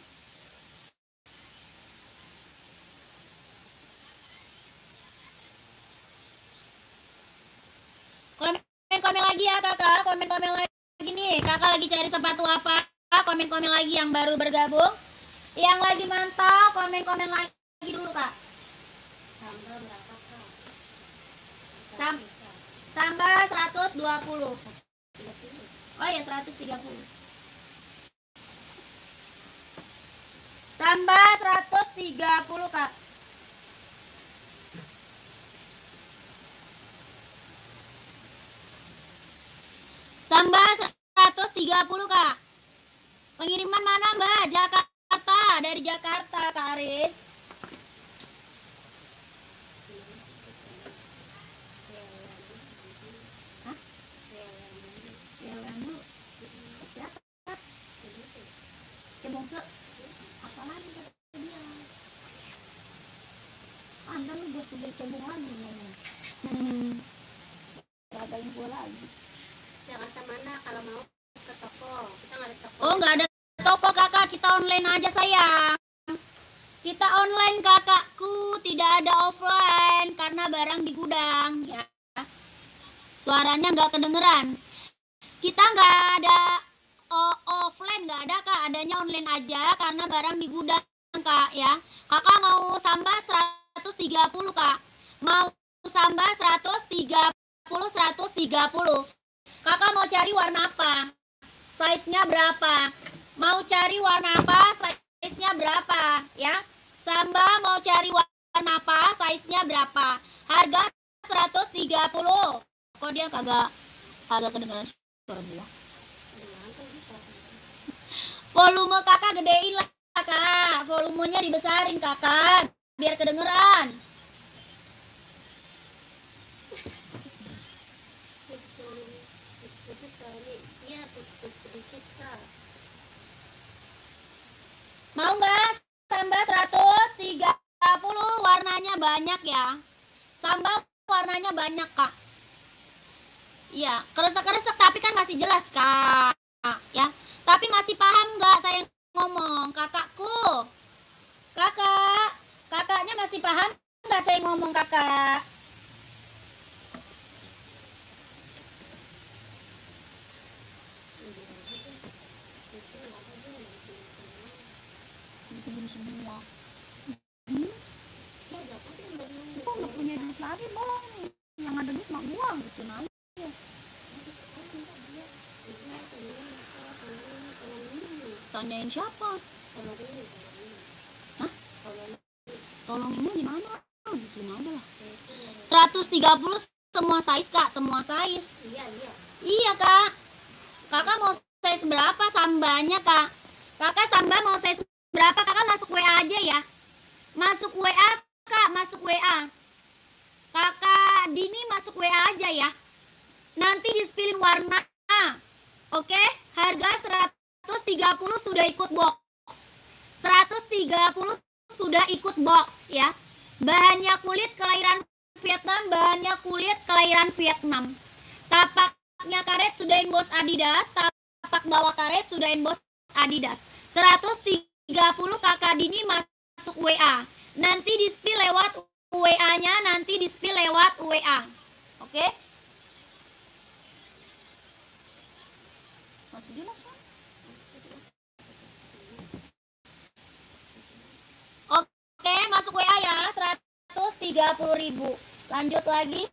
Komen lagi ya Kakak, komen lagi nih. Kakak lagi cari sepatu apa? Komen lagi yang baru bergabung. Yang lagi mantap, komen lagi dulu Kak. Sambal berapa Kak? Sambal 120. Oh ya 130. Sambal 130 Kak. Sambal 130 Kak. Pengiriman mana Mbak? Jakarta, dari Jakarta Kak Aris. Hah? Siapa? Cebongse. Apa lagi dia? Anda lu gue sudah cebong lagi. Ada info lagi. Jakarta mana kalau mau ke toko? Kita nggak ada toko. Oh nggak ada toko Kakak, kita online aja sayang. Kita online kakakku, tidak ada offline karena barang di gudang ya. Suaranya nggak kedengeran. Kita nggak ada offline, nggak ada Kak, adanya online aja karena barang di gudang Kak ya. Kakak mau sambal 130 Kak. Mau sambal 130. Kakak mau cari warna apa? Size-nya berapa? Mau cari warna apa? Size-nya berapa? Ya. Sambal mau cari warna apa? Size-nya berapa? Harga 130. Kok dia kagak kedengeran suara dia? Volume Kakak gedein lah Kakak. Volumenya dibesarin Kakak biar kedengeran. Mau nggak sambal 130, warnanya banyak ya. Sambal warnanya banyak Kak. Iya, keresek-keresek tapi kan masih jelas Kak. Ya, tapi masih paham nggak saya ngomong kakakku? Kakaknya masih paham nggak saya ngomong Kakak? Semua. Kok nggak punya duit lagi bang? Yang ada duit mak gua gitu aja. Tanyain siapa? Hah? Tolong ini di mana? Gituin aja lah. 130 semua size Kak, semua size. Iya Kak. Kakak mau size berapa sambalnya Kak? Kakak sambal mau size berapa? Kakak masuk WA aja ya. Masuk WA Kak, masuk WA. Kakak Dini masuk WA aja ya. Nanti di-spillin warna. Oke, harga 130 sudah ikut box. 130 sudah ikut box ya. Bahannya kulit kelahiran Vietnam, Tapaknya karet sudah inbox Adidas, tapak bawah karet sudah inbox Adidas. 130 Kakak Dini masuk WA. Nanti di-spill lewat WA-nya, Oke? Masih jelas kan? Oke, masuk WA ya, 130.000. Lanjut lagi.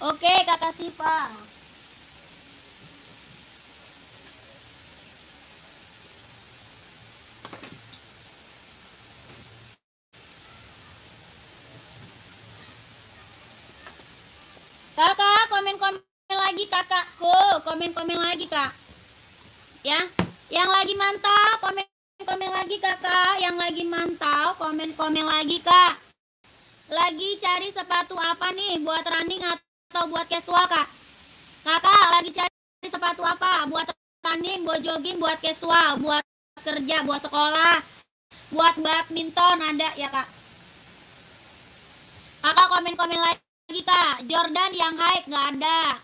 Oke, Kakak Siva. lagi kakakku, komen-komen lagi kak. Ya, yang lagi mantap komen-komen lagi kakak, yang lagi mantap komen-komen lagi kak. Lagi cari sepatu apa nih, buat running atau buat casual kak? Kakak lagi cari sepatu apa, buat running, buat jogging, buat casual, buat kerja, buat sekolah, buat badminton ada ya kak? Kakak komen-komen lagi kak. Jordan yang high nggak ada.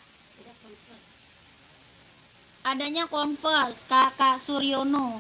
Adanya Converse kakak Suryono.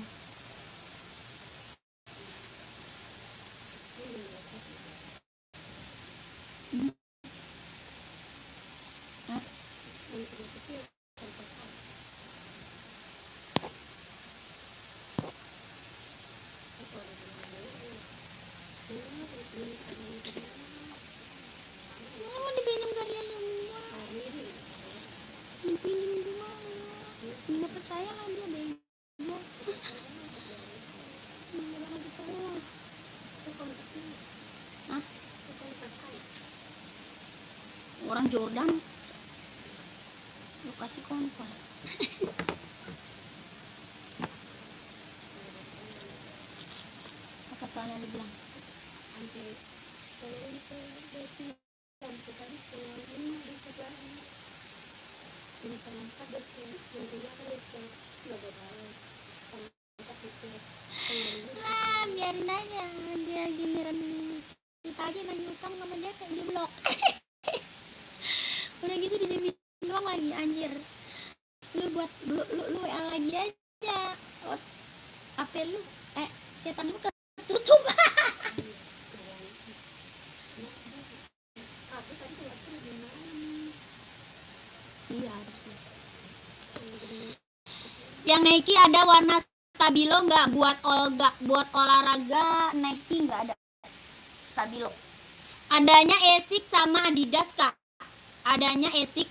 Orang Jordan lu kasih Converse. Apa salahnya dibilang biarin aja dia giliran kita aja nanya utang sama dia kayak di blok. Udah gitu dijamin doang lagi anjir. Lu buat lu WA lagi aja. HP lu cetan lu ketutup. Iya harusnya. Yang Nike ada warna stabilo nggak? Buat olahraga Nike nggak ada stabilo. Adanya Asics sama Adidas kak. Adanya Asics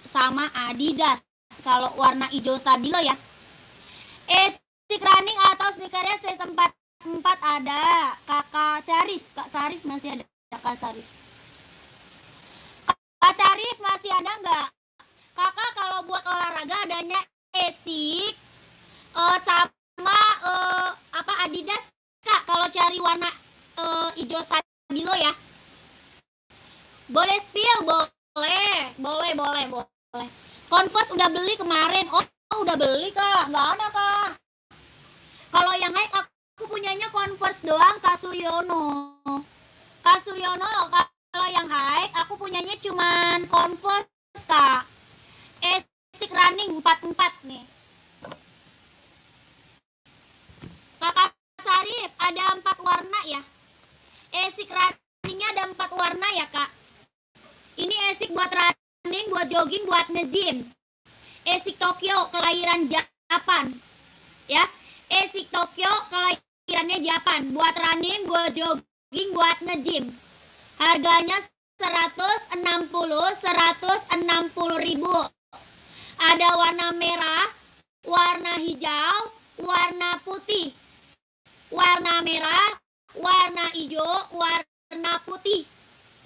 sama Adidas. Kalau warna hijau stabilo ya. Asics running atau sneakernya C44 ada. Kak Sarif masih ada. Kak Sarif masih ada nggak? Kakak kalau buat olahraga adanya Asics sama Adidas kak. Kalau cari warna hijau stabilo ya. Boleh spill, boleh. Converse udah beli kemarin. Oh, udah beli kak, nggak ada kak. Kalau yang high aku punyanya Converse doang kak Suryono. Kalau yang high aku punyanya cuman Converse kak. Asics running 44 nih. Kakak Sarif ada 4 warna ya. Asics runningnya ada 4 warna ya kak. Ini Asics buat running, buat jogging, buat nge-gym. Asics Tokyo kelahiran Japan. Ya. Asics Tokyo kelahirannya Japan. Buat running, buat jogging, buat nge-gym. Harganya 160 ribu. Ada warna merah, warna hijau, warna putih. Warna merah, warna hijau, warna putih.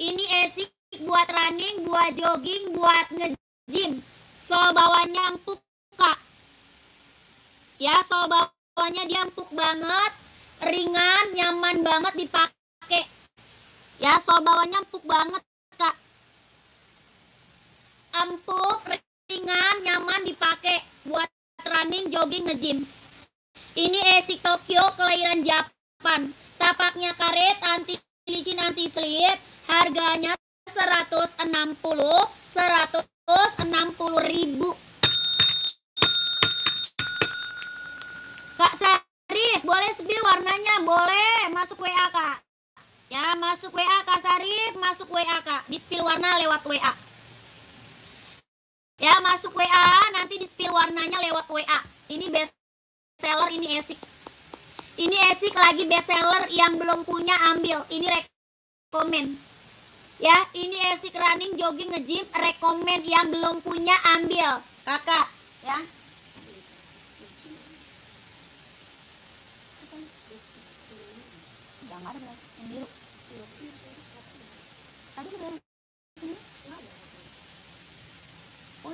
Ini Asics buat running, buat jogging, buat nge-gym. Sol bawahnya empuk kak. Ya, sol bawahnya dia empuk banget, ringan, nyaman banget dipakai. Ya, sol bawahnya empuk banget kak. Empuk, ringan, nyaman dipakai buat running, jogging, nge-gym. Ini Asics Tokyo kelahiran Japan. Tapaknya karet, anti licin, anti slip. Harganya 160 ribu. Kak Sarif, boleh spill warnanya? Boleh, masuk WA kak. Ya, masuk WA Kak Sarif, masuk WA kak. Di spill warna lewat WA. Ya, masuk WA, nanti di spill warnanya lewat WA. Ini best seller, ini Asics. Ini Asics lagi best seller, yang belum punya ambil. Ini rekomen. Ya, ini Asics running, jogging, nge-gym, rekomen. Yang belum punya ambil. Kakak, ya. Jangan ada yang biru. Tadi udah. Oh,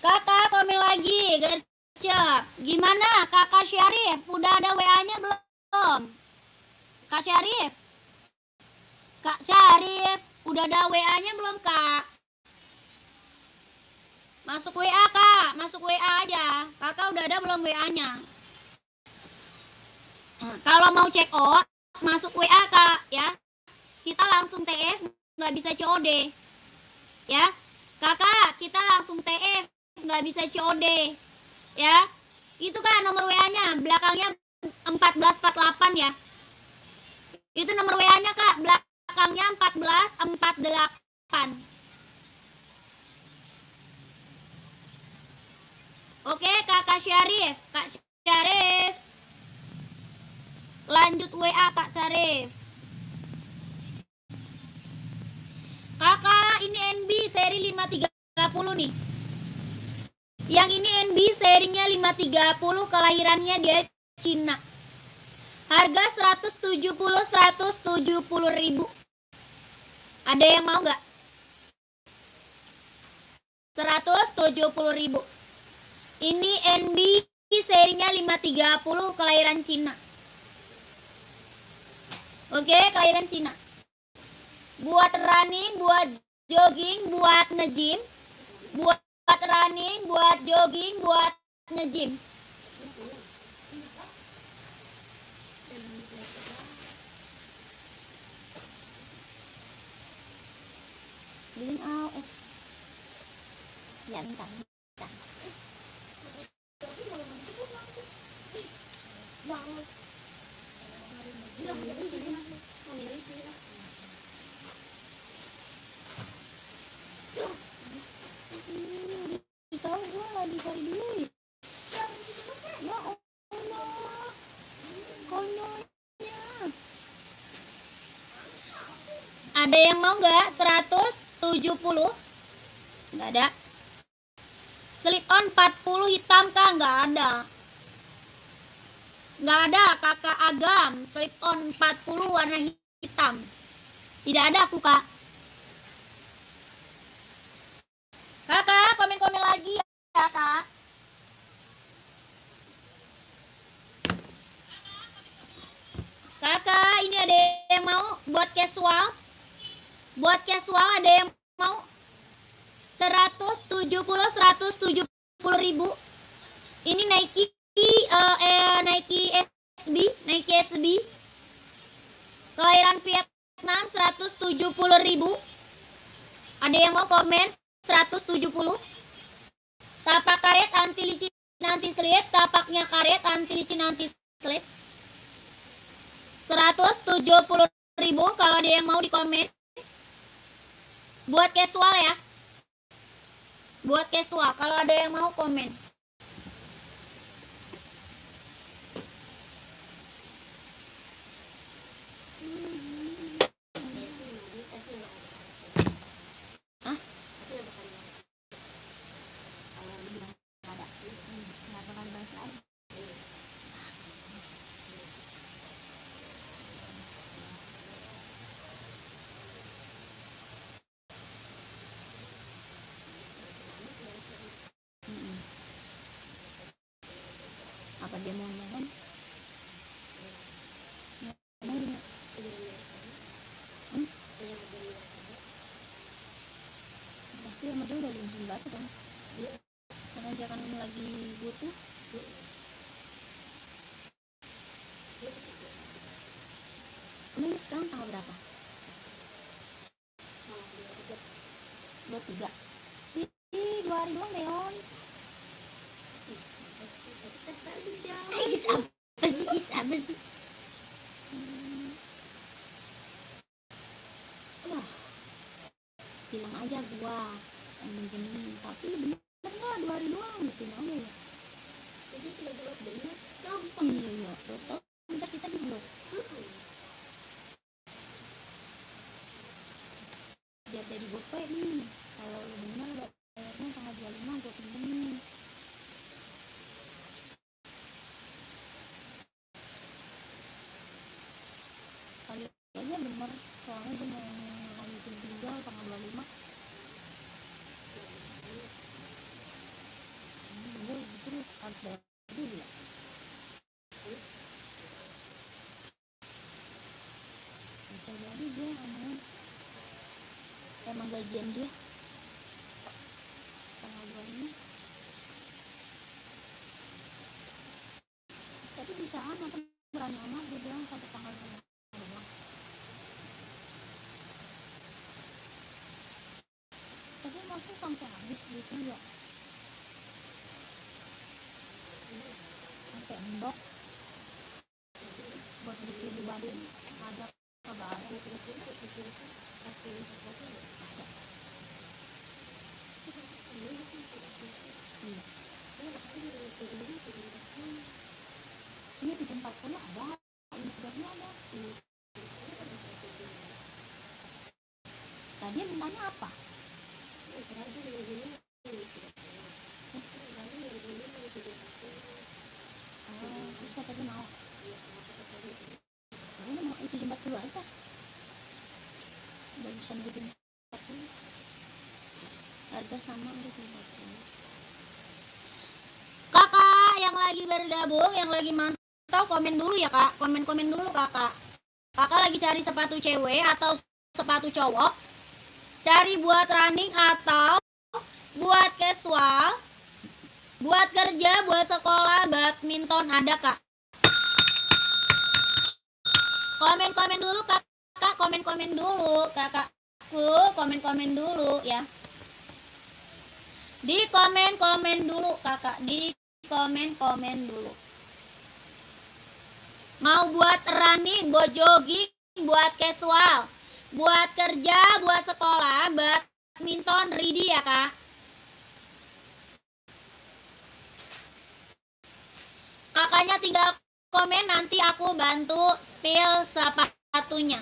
Kakak komen lagi, gercep. Gimana Kakak Syarif? Udah ada WA-nya belum? Kak Syarif? Kak Syarif, udah ada WA-nya belum, Kak? Masuk WA, Kak. Masuk WA aja. Kakak udah ada belum WA-nya? Kalau mau check out, masuk WA, Kak, ya. Kita langsung TF, nggak bisa COD. Ya. Kakak, kita langsung TF, nggak bisa COD. Ya. Itu kan nomor WA-nya, belakangnya 1448 ya. Itu nomor WA-nya, Kak. Belakangnya 1448. Oke, Kakak Syarif. Kak Syarif. Lanjut WA, Kak Syarif. Kakak, ini NB seri 530 nih. Yang ini NB serinya 530, kelahirannya dia Cina. Harga 170 ribu. Ada yang mau nggak? 170 ribu. Ini NB serinya 530, kelahiran Cina. Oke, kelahiran Cina. Buat running, buat jogging, buat nge-gym. Buat running, buat jogging, buat nge-gym. Billing AOS. Ya, bentar. Tahu gue lagi cari duit. Ya Allah, konyolnya. Ada yang mau nggak? 170? Nggak ada. Slip on 40 hitam kah? Nggak ada. Nggak ada, Kakak Agam. Slip on 40 warna hitam. Tidak ada aku, Kak. Kakak, komen-komen lagi ya, Kak. Kakak, ini ada yang mau buat casual? Buat casual ada yang mau? 170 ribu. Ini Nike Nike SB. Kelahiran Vietnam 170 ribu. Ada yang mau komen? 170. Tapak karet anti licin anti slip. Tapaknya karet anti licin anti slip. 170 ribu. Kalau ada yang mau di komen. Buat casual ya. Buat casual. Kalau ada yang mau komen. Apa dia mau ngomong? Pasti sama dia udah lincin banget kan? Karena dia kan lagi butuh. Ini sekarang tanggal berapa? 23. Ih, 2 hari doang Leon. Apa sih? Wah, bilang aja gua minjemin, tapi bener nggak 2 hari doang gitu aja ya. Jadi tidak buat bener gampang. Iya, betul. Ntar kita di blok. Biar jadi gopay nih. Kalau lu bener bayarnya tanggal 25 gua pinjem Bisa jadi dia emang gajian dia tanggal 25. Tapi bisa amat berani amat dia bilang sampai tanggal 25. Tapi maksudnya sampai habis gitu ya, sampai endok buat bikin di badan ada kagak ada. Ini di tempat punya ada, ini tidaknya ada. Tadi mintanya apa? Terus kata dia mau. Ini mau itu jembat dulu aja. Udah bisa bikin 40. Harga sama udah 40. Kakak yang lagi bergabung, yang lagi mantau komen dulu ya kak. Komen dulu kakak. Kakak lagi cari sepatu cewek atau sepatu cowok? Cari buat running atau buat casual? Buat kerja, buat sekolah, badminton ada kak. Komen dulu kakak, komen dulu kakakku, komen dulu ya. Di komen dulu kakak, di komen dulu. Mau buat running, buat jogging, buat casual, buat kerja, buat sekolah, badminton ready ya kak. Kakaknya tinggal komen, nanti aku bantu spill sepatunya.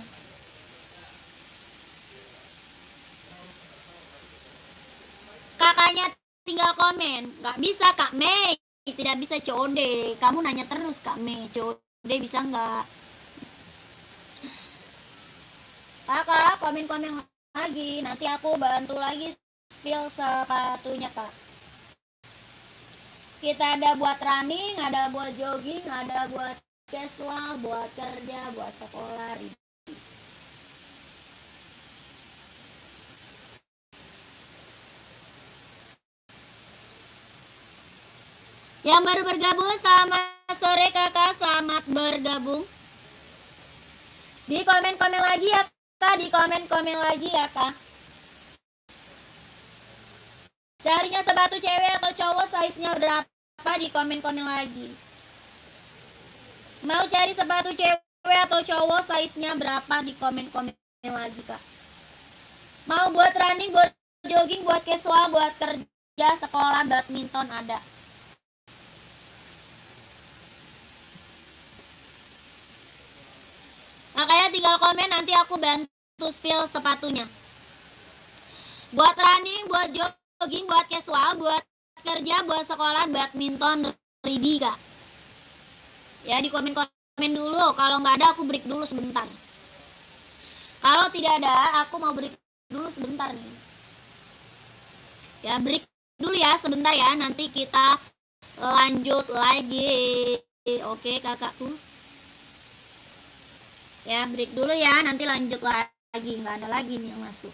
Kakaknya tinggal komen. Nggak bisa Kak Mei, tidak bisa COD. Kamu nanya terus Kak Mei, COD bisa nggak? Kakak komen lagi, nanti aku bantu lagi spill sepatunya Kak. Kita ada buat running, ada buat jogging, ada buat casual, buat kerja, buat sekolah. Yang baru bergabung, selamat sore kakak, selamat bergabung. Di komen lagi ya kak, di komen lagi ya kak. Carinya sepatu cewek atau cowok, size-nya berapa, di komen lagi. Mau cari sepatu cewek atau cowok, size-nya berapa, di komen lagi kak. Mau buat running, buat jogging, buat casual, buat kerja, sekolah, badminton ada. Makanya tinggal komen, nanti aku bantu spill sepatunya. Buat running, buat jogging, buat casual, buat kerja, buat sekolah, badminton ready kak. Ya di komen dulu. Kalau nggak ada aku break dulu sebentar. Kalau tidak ada aku mau break dulu sebentar nih. Ya break dulu ya sebentar ya. Nanti kita lanjut lagi. Oke kakakku. Ya break dulu ya. Nanti lanjut lagi. Nggak ada lagi nih yang masuk.